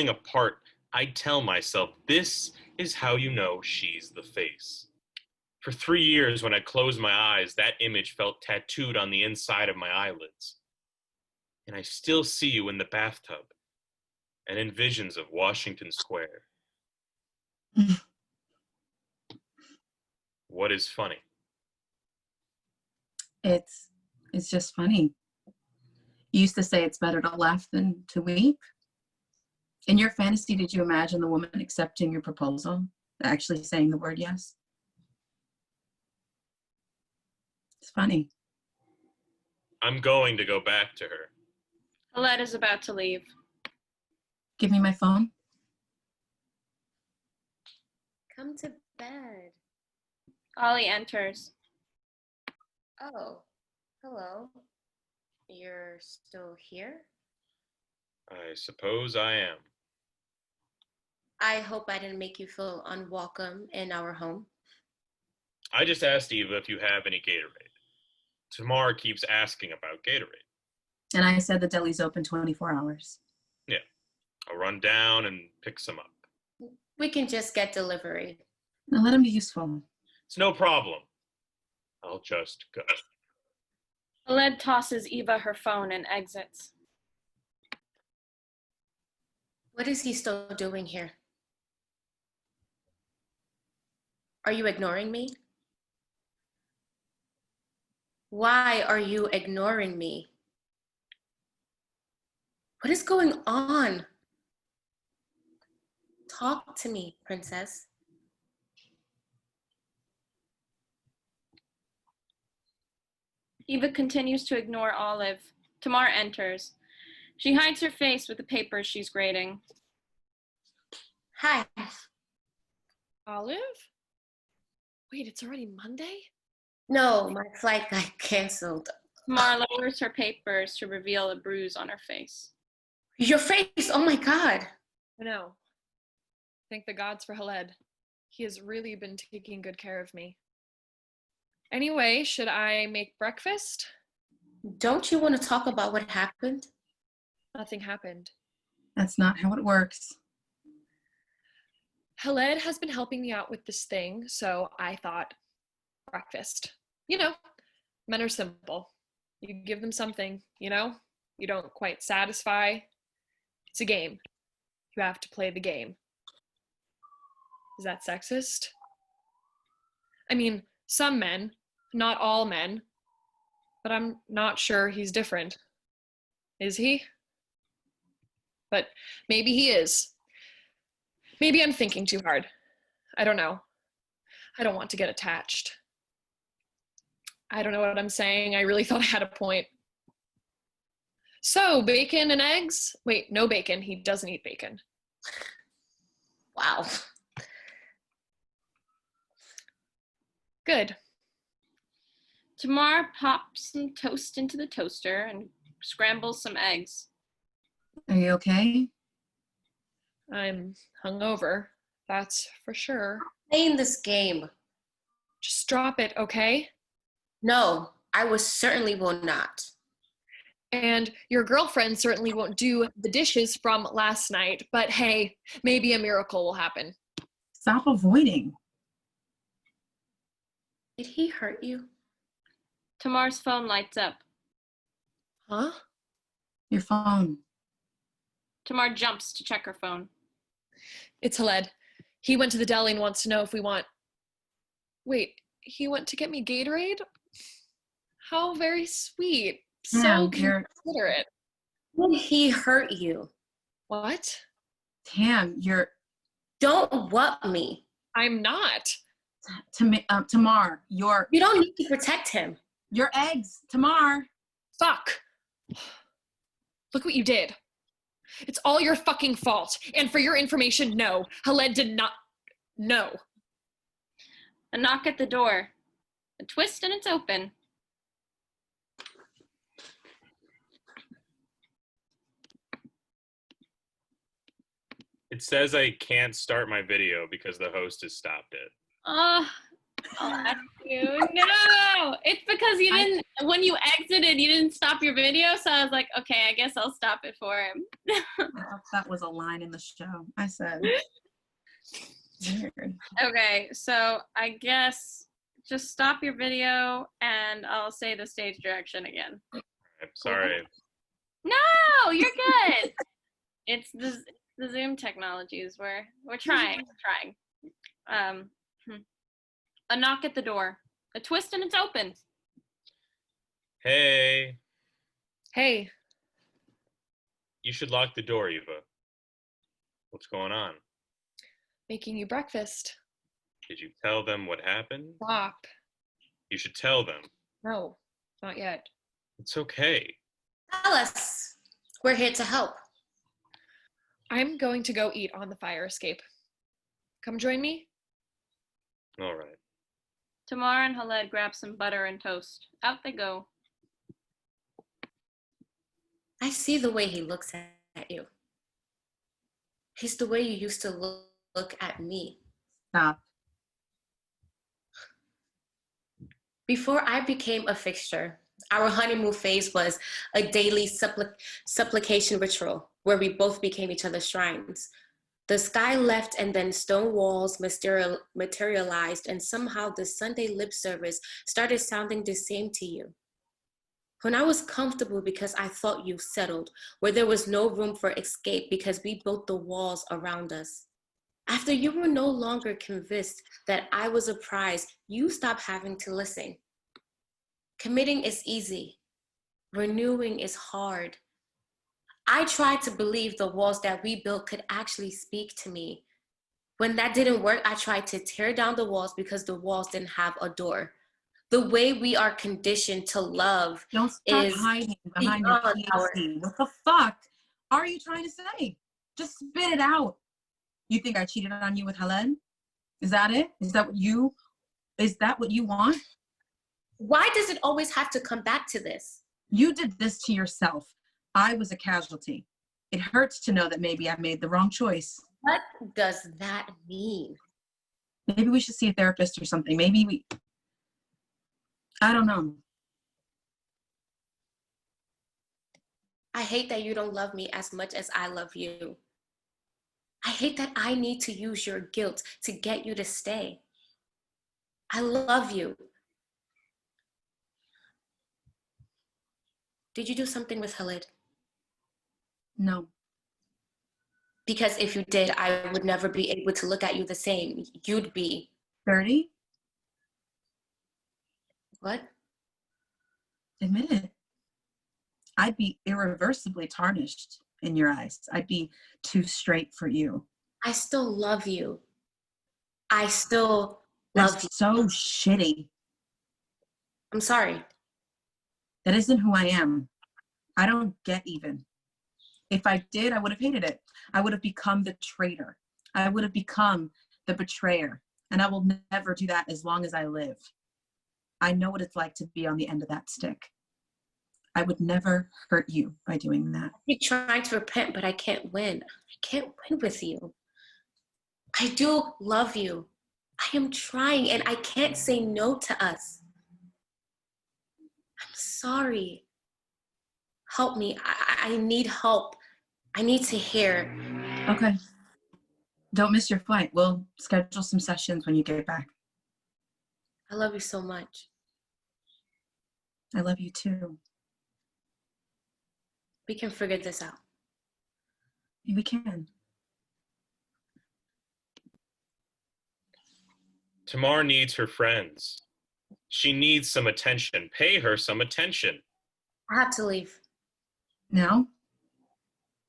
apart, I'd tell myself, this is how you know she's the face. For 3 years, when I closed my eyes, that image felt tattooed on the inside of my eyelids. And I still see you in the bathtub and in visions of Washington Square. What is funny? It's just funny. You used to say it's better to laugh than to weep. In your fantasy, did you imagine the woman accepting your proposal, actually saying the word yes? It's funny. I'm going to go back to her. Khaled is about to leave. Give me my phone. Come to bed. Ollie enters. Oh, hello. You're still here? I suppose I am. I hope I didn't make you feel unwelcome in our home. I just asked Eva if you have any Gatorade. Tamar keeps asking about Gatorade. And I said the deli's open 24 hours. Yeah, I'll run down and pick some up. We can just get delivery. Now let him be useful. It's no problem. I'll just go. Khaled tosses Eva her phone and exits. What is he still doing here? Are you ignoring me? Why are you ignoring me? What is going on? Talk to me, princess. Eva continues to ignore Olive. Tamar enters. She hides her face with the papers she's grading. Hi. Olive? Wait, it's already Monday? No, my flight got canceled. Tamar lowers her papers to reveal a bruise on her face. Your face, oh my God. I know. Thank the gods for Khaled. He has really been taking good care of me. Anyway, should I make breakfast? Don't you want to talk about what happened? Nothing happened. That's not how it works. Khaled has been helping me out with this thing, so I thought breakfast. You know, men are simple. You give them something, you know? You don't quite satisfy. It's a game. You have to play the game. Is that sexist? I mean, some men, not all men, but I'm not sure he's different. Is he? But maybe he is. Maybe I'm thinking too hard. I don't know. I don't want to get attached. I don't know what I'm saying. I really thought I had a point. So, bacon and eggs? Wait, no bacon. He doesn't eat bacon. Wow. Good. Tamar pops some toast into the toaster and scrambles some eggs. Are you okay? I'm hungover, that's for sure. Playing this game. Just drop it, okay? No, I certainly will not. And your girlfriend certainly won't do the dishes from last night, but hey, maybe a miracle will happen. Stop avoiding. Did he hurt you? Tamar's phone lights up. Huh? Your phone. Tamar jumps to check her phone. It's Haled. He went to the deli and wants to know if we want... Wait, he went to get me Gatorade? How very sweet. So considerate. Did he hurt you? What? Tam, you're... Don't what me. I'm not. Tamar, your... You don't need to protect him. Your eggs, Tamar. Fuck. Look what you did. It's all your fucking fault. And for your information, no. Haled did not... No. A knock at the door. A twist and it's open. It says I can't start my video because the host has stopped it. Oh, that's you. No, it's because you didn't, when you exited, you didn't stop your video. So I was like, okay, I guess I'll stop it for him. That was a line in the show. I said. Weird. Okay, so I guess just stop your video and I'll say the stage direction again. I'm sorry. No, you're good. It's the Zoom technologies. We're trying. A knock at the door. A twist and it's open. Hey. Hey. You should lock the door, Eva. What's going on? Making you breakfast. Did you tell them what happened? Stop. You should tell them. No, not yet. It's okay. Tell us. We're here to help. I'm going to go eat on the fire escape. Come join me? All right. Tamar and Haled grab some butter and toast. Out they go. I see the way he looks at you. He's the way you used to look at me. Stop. Before I became a fixture, our honeymoon phase was a daily supplication ritual where we both became each other's shrines. The sky left and then stone walls materialized, and somehow the Sunday lip service started sounding the same to you. When I was comfortable because I thought you settled, where there was no room for escape because we built the walls around us. After you were no longer convinced that I was a prize, you stopped having to listen. Committing is easy. Renewing is hard. I tried to believe the walls that we built could actually speak to me. When that didn't work, I tried to tear down the walls because the walls didn't have a door. The way we are conditioned to love Don't stop is hiding behind your PhD. What the fuck are you trying to say? Just spit it out. You think I cheated on you with Haled? Is that it? Is that what you want? Why does it always have to come back to this? You did this to yourself. I was a casualty. It hurts to know that maybe I made the wrong choice. What does that mean? Maybe we should see a therapist or something. I don't know. I hate that you don't love me as much as I love you. I hate that I need to use your guilt to get you to stay. I love you. Did you do something with Haled? No. Because if you did, I would never be able to look at you the same. You'd be 30? What? Admit it. I'd be irreversibly tarnished in your eyes. I'd be too straight for you. I still love you. I still love you. That's so shitty. I'm sorry. That isn't who I am. I don't get even. If I did, I would have hated it. I would have become the traitor. I would have become the betrayer. And I will never do that as long as I live. I know what it's like to be on the end of that stick. I would never hurt you by doing that. I keep trying to repent, but I can't win. I can't win with you. I do love you. I am trying, and I can't say no to us. I'm sorry. Help me. I need help. I need to hear. Okay. Don't miss your flight. We'll schedule some sessions when you get back. I love you so much. I love you too. We can figure this out. We can. Tamar needs her friends. She needs some attention. Pay her some attention. I have to leave. Now?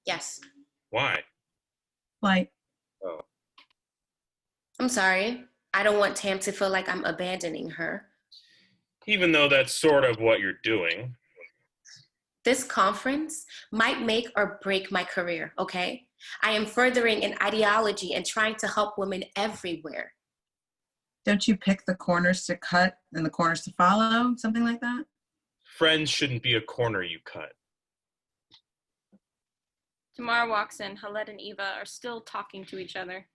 Yes. Why? Flight. Oh. I'm sorry. I don't want Tam to feel like I'm abandoning her. Even though that's sort of what you're doing. This conference might make or break my career, okay? I am furthering an ideology and trying to help women everywhere. Don't you pick the corners to cut and the corners to follow? Something like that? Friends shouldn't be a corner you cut. Tamara walks in. Haled and Eva are still talking to each other.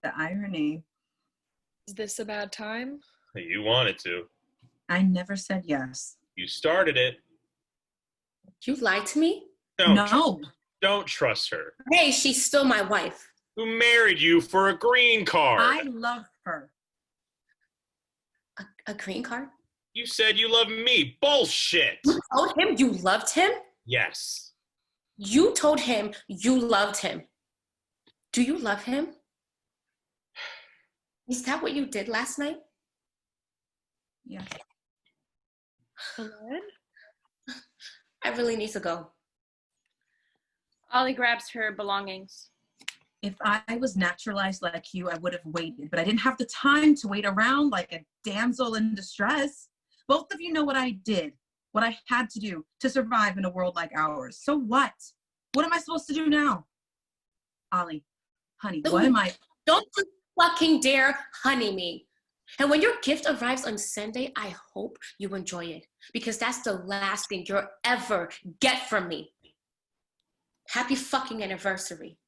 The irony. Is this a bad time? You wanted to. I never said yes. You started it. You lied to me? Don't trust her. Hey, she's still my wife. Who married you for a green card? I love her. A green card? You said you love me. Bullshit. You told him you loved him? Yes. You told him you loved him. Do you love him? Is that what you did last night? Yeah. Haled? I really need to go. Ollie grabs her belongings. If I was naturalized like you, I would have waited, but I didn't have the time to wait around like a damsel in distress. Both of you know what I did, what I had to do to survive in a world like ours. So what? What am I supposed to do now? Ollie, honey, what am I? Don't you fucking dare honey me. And when your gift arrives on Sunday, I hope you enjoy it, because that's the last thing you'll ever get from me. Happy fucking anniversary.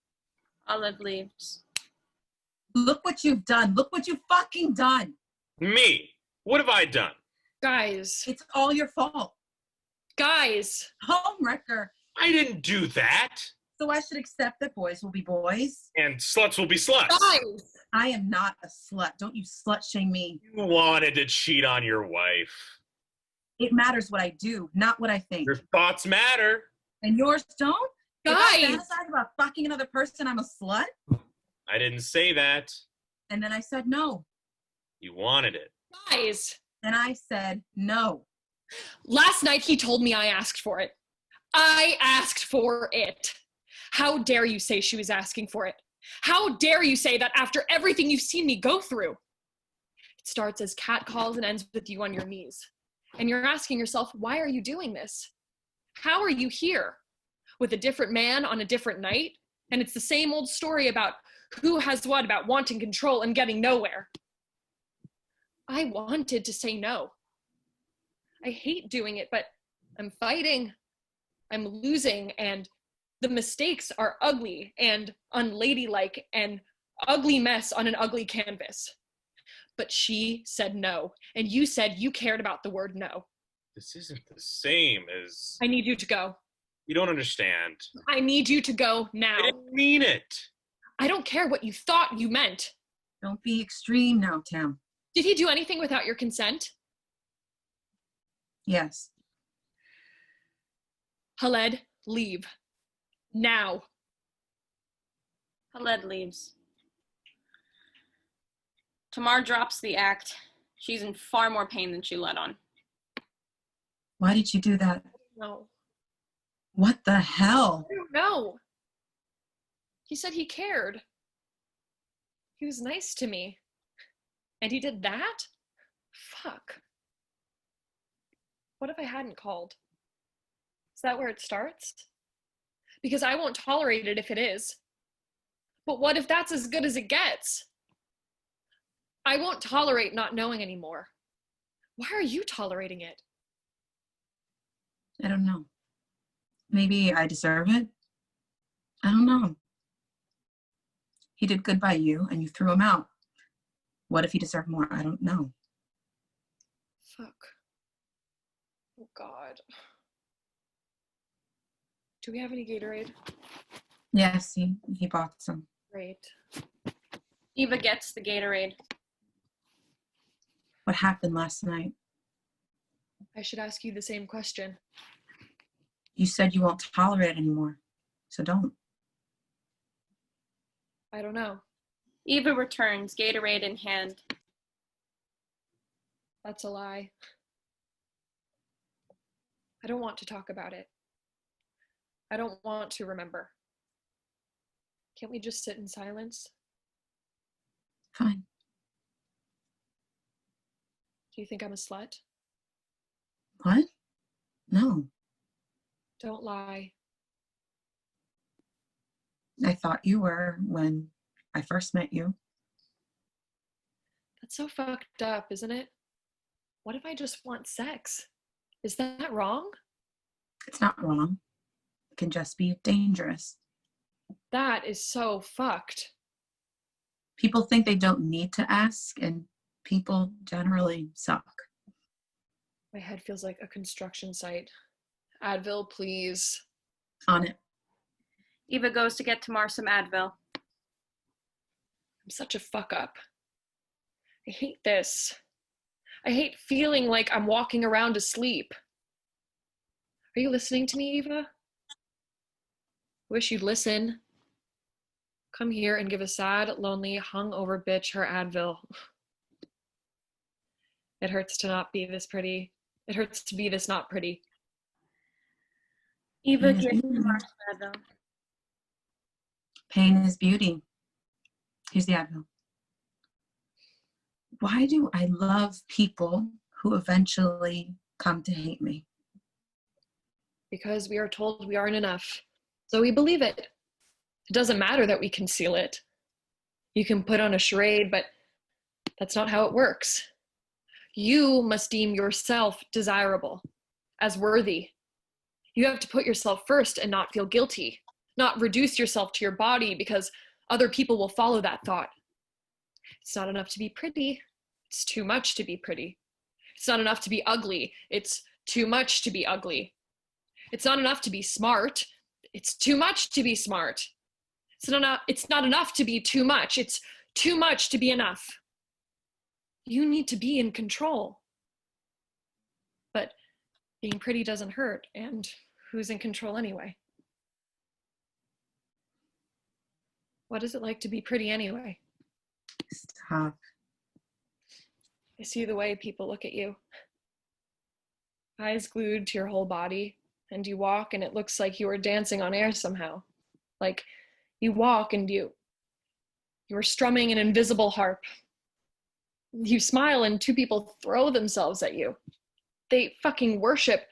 Olive leaves. Look what you've done. Look what you've fucking done. Me? What have I done? Guys. It's all your fault. Guys. Homewrecker. I didn't do that. So I should accept that boys will be boys. And sluts will be sluts. Guys. I am not a slut. Don't you slut shame me. You wanted to cheat on your wife. It matters what I do, not what I think. Your thoughts matter. And yours don't? Guys. If I fantasize about fucking another person, I'm a slut? I didn't say that. And then I said no. You wanted it. Guys. And I said no. Last night he told me I asked for it. I asked for it. How dare you say she was asking for it? How dare you say that after everything you've seen me go through? It starts as catcalls and ends with you on your knees. And you're asking yourself, why are you doing this? How are you here? With a different man on a different night? And it's the same old story about who has what, about wanting control and getting nowhere. I wanted to say no. I hate doing it, but I'm fighting. I'm losing, and the mistakes are ugly and unladylike and ugly mess on an ugly canvas. But she said no, and you said you cared about the word no. This isn't the same as... I need you to go. You don't understand. I need you to go now. I didn't mean it. I don't care what you thought you meant. Don't be extreme now, Tam. Did he do anything without your consent? Yes. Haled, leave. Now. Haled leaves. Tamar drops the act. She's in far more pain than she let on. Why did you do that? No. What the hell? I don't know. He said he cared. He was nice to me. And he did that? Fuck. What if I hadn't called? Is that where it starts? Because I won't tolerate it if it is. But what if that's as good as it gets? I won't tolerate not knowing anymore. Why are you tolerating it? I don't know. Maybe I deserve it. I don't know. He did good by you and you threw him out. What if he deserved more? I don't know. Fuck. Oh God. Do we have any Gatorade? Yes, he bought some. Great. Eva gets the Gatorade. What happened last night? I should ask you the same question. You said you won't tolerate it anymore, so don't. I don't know. Eva returns, Gatorade in hand. That's a lie. I don't want to talk about it. I don't want to remember. Can't we just sit in silence? Fine. Do you think I'm a slut? What? No. Don't lie. I thought you were when I first met you. That's so fucked up, isn't it? What if I just want sex? Is that wrong? It's not wrong. It can just be dangerous. That is so fucked. People think they don't need to ask, and people generally suck. My head feels like a construction site. Advil, please. On it. Eva goes to get Tamar some Advil. I'm such a fuck up. I hate this. I hate feeling like I'm walking around asleep. Are you listening to me, Eva? Wish you'd listen. Come here and give a sad, lonely, hungover bitch her Advil. It hurts to not be this pretty. It hurts to be this not pretty. Eva gives Tamar some Advil. Pain is beauty. Here's the Advil. Why do I love people who eventually come to hate me? Because we are told we aren't enough. So we believe it. It doesn't matter that we conceal it. You can put on a charade, but that's not how it works. You must deem yourself desirable, as worthy. You have to put yourself first and not feel guilty, not reduce yourself to your body because other people will follow that thought. It's not enough to be pretty. It's too much to be pretty. It's not enough to be ugly. It's too much to be ugly. It's not enough to be smart. It's too much to be smart. It's not enough to be too much. It's too much to be enough. You need to be in control. But being pretty doesn't hurt, and who's in control anyway? What is it like to be pretty anyway? Stop. I see the way people look at you. Eyes glued to your whole body, and you walk and it looks like you are dancing on air somehow. Like you walk and you are strumming an invisible harp. You smile and two people throw themselves at you. They fucking worship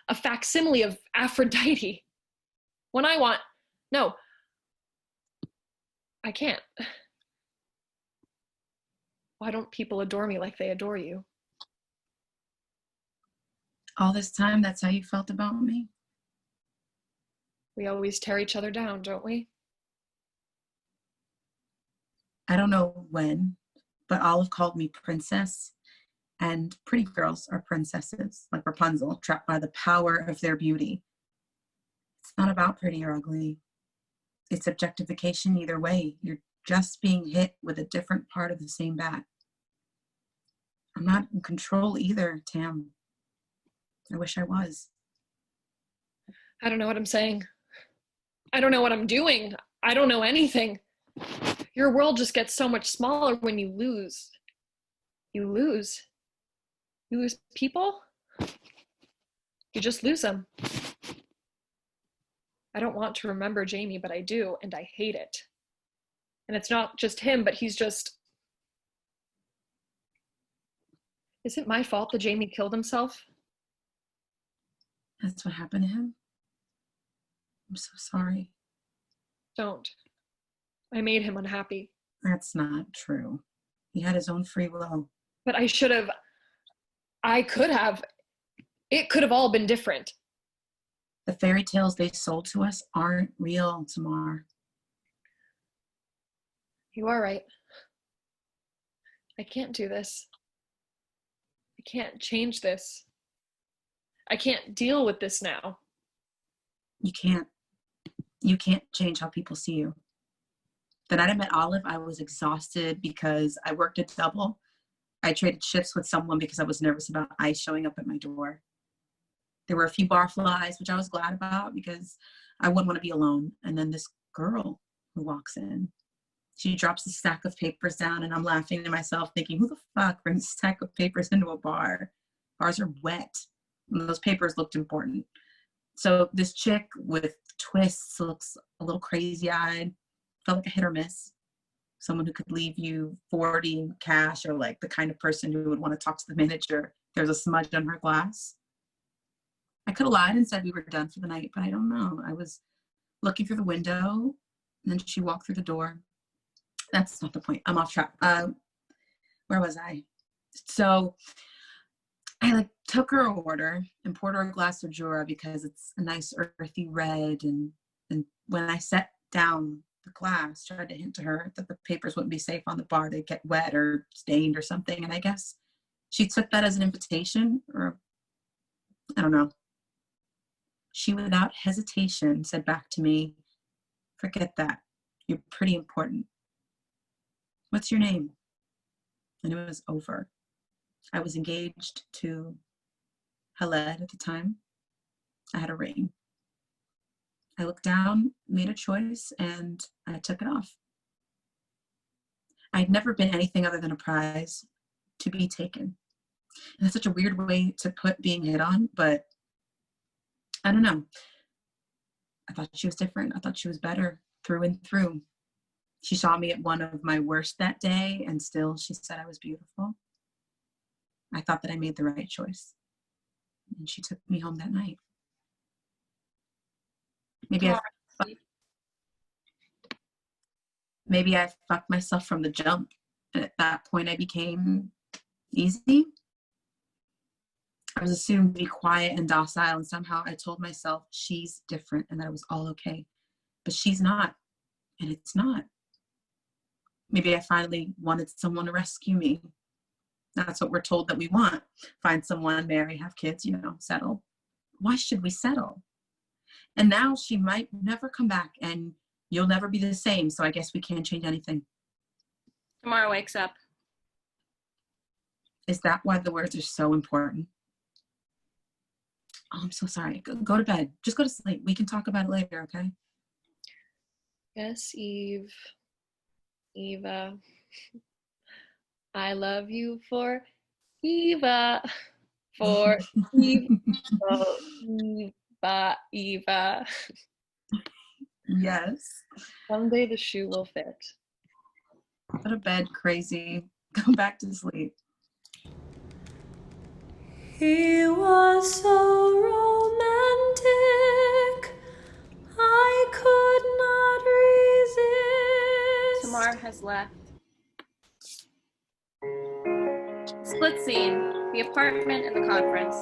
a facsimile of Aphrodite. When I want, no, I can't. Why don't people adore me like they adore you? All this time, that's how you felt about me? We always tear each other down, don't we? I don't know when, but Olive called me princess, and pretty girls are princesses, like Rapunzel, trapped by the power of their beauty. It's not about pretty or ugly. It's objectification either way. You're just being hit with a different part of the same bat. I'm not in control either, Tam. I wish I was. I don't know what I'm saying. I don't know what I'm doing. I don't know anything. Your world just gets so much smaller when you lose. You lose. You lose people. You just lose them. I don't want to remember Jamie, but I do, and I hate it. And it's not just him, but he's just... Is it my fault that Jamie killed himself? That's what happened to him? I'm so sorry. Don't. I made him unhappy. That's not true. He had his own free will. But I could have. It could have all been different. The fairy tales they sold to us aren't real, Tamar. You are right. I can't do this. I can't change this. I can't deal with this now. You can't. You can't change how people see you. The night I met Olive, I was exhausted because I worked a double. I traded shifts with someone because I was nervous about ICE showing up at my door. There were a few barflies, which I was glad about because I wouldn't want to be alone. And then this girl who walks in, she drops a stack of papers down, and I'm laughing to myself thinking, who the fuck brings a stack of papers into a bar? Bars are wet. And those papers looked important. So this chick with twists, looks a little crazy-eyed, felt like a hit or miss. Someone who could leave you 40 in cash, or like the kind of person who would want to talk to the manager. There's a smudge on her glass. I could have lied and said we were done for the night, but I don't know. I was looking through the window, and then she walked through the door. That's not the point. I'm off track. Where was I? So I like took her order and poured her a glass of Jura because it's a nice earthy red. And when I set down the glass, tried to hint to her that the papers wouldn't be safe on the bar. They'd get wet or stained or something. And I guess she took that as an invitation, or I don't know. She, without hesitation, said back to me, "Forget that. You're pretty important. What's your name?" And it was over. I was engaged to Haled at the time. I had a ring. I looked down, made a choice, and I took it off. I'd never been anything other than a prize to be taken. And that's such a weird way to put being hit on, but I don't know. I thought she was different. I thought she was better through and through. She saw me at one of my worst that day, and still she said I was beautiful. I thought that I made the right choice. And she took me home that night. Maybe I fucked myself from the jump. And at that point I became easy. I was assumed to be quiet and docile, and somehow I told myself she's different and that it was all okay. But she's not, and it's not. Maybe I finally wanted someone to rescue me. That's what we're told that we want. Find someone, marry, have kids, settle. Why should we settle? And now she might never come back, and you'll never be the same, so I guess we can't change anything. Tomorrow wakes up. Is that why the words are so important? Oh, I'm so sorry. Go to bed. Just go to sleep. We can talk about it later, okay? Yes, Eva. I love you for Eva. For Eva. Oh, Eva. Yes. Someday the shoe will fit. Go to bed, crazy. Go back to sleep. He was so romantic, I could not resist. Tamar has left. Split scene, the apartment and the conference.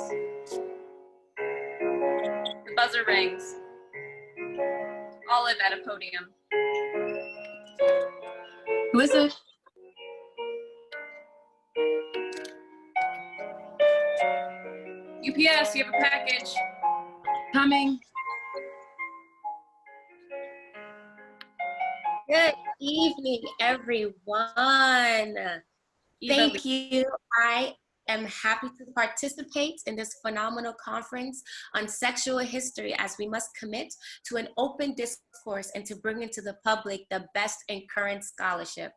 The buzzer rings. Olive at a podium. Who is it? UPS, you have a package. Coming. Good evening, everyone. Thank you. I am happy to participate in this phenomenal conference on sexual history, as we must commit to an open discourse and to bring into the public the best in current scholarship.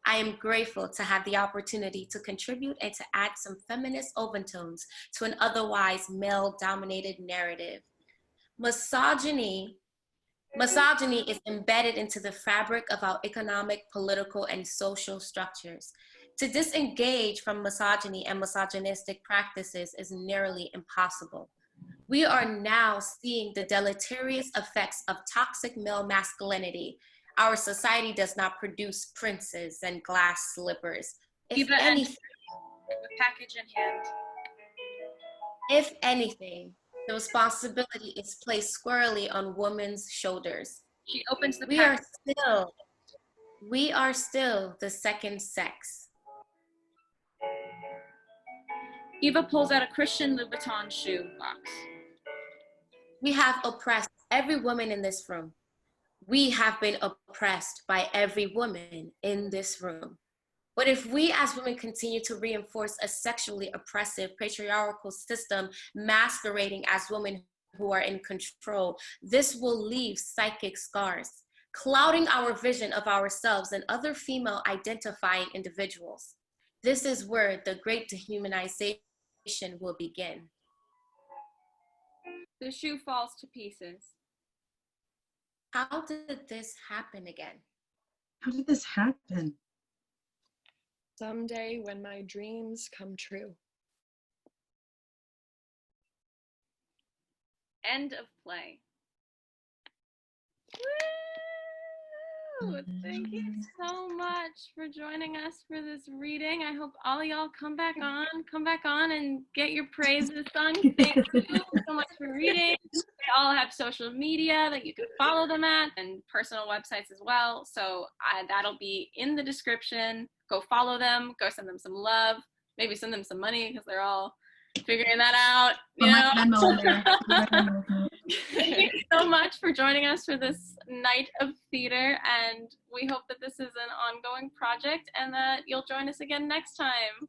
I am grateful to have the opportunity to contribute and to add some feminist overtones to an otherwise male-dominated narrative. Misogyny is embedded into the fabric of our economic, political, and social structures. To disengage from misogyny and misogynistic practices is nearly impossible. We are now seeing the deleterious effects of toxic male masculinity. Our society does not produce princes and glass slippers. If anything, with package in hand. If anything, the responsibility is placed squarely on women's shoulders. She opens the We are still the second sex. Eva pulls out a Christian Louboutin shoe box. We have oppressed every woman in this room. We have been oppressed by every woman in this room. But if we as women continue to reinforce a sexually oppressive patriarchal system masquerading as women who are in control, this will leave psychic scars, clouding our vision of ourselves and other female identifying individuals. This is where the great dehumanization will begin. The shoe falls to pieces. How did this happen again? How did this happen? Someday when my dreams come true. End of play. Woo! Thank you so much for joining us for this reading. I hope all y'all come back on and get your praises sung. Thank you so much for reading. They all have social media that you can follow them at and personal websites as well. So that'll be in the description. Go follow them. Go send them some love. Maybe send them some money because they're all figuring that out. Thank you so much for joining us for this night of theater, and we hope that this is an ongoing project and that you'll join us again next time.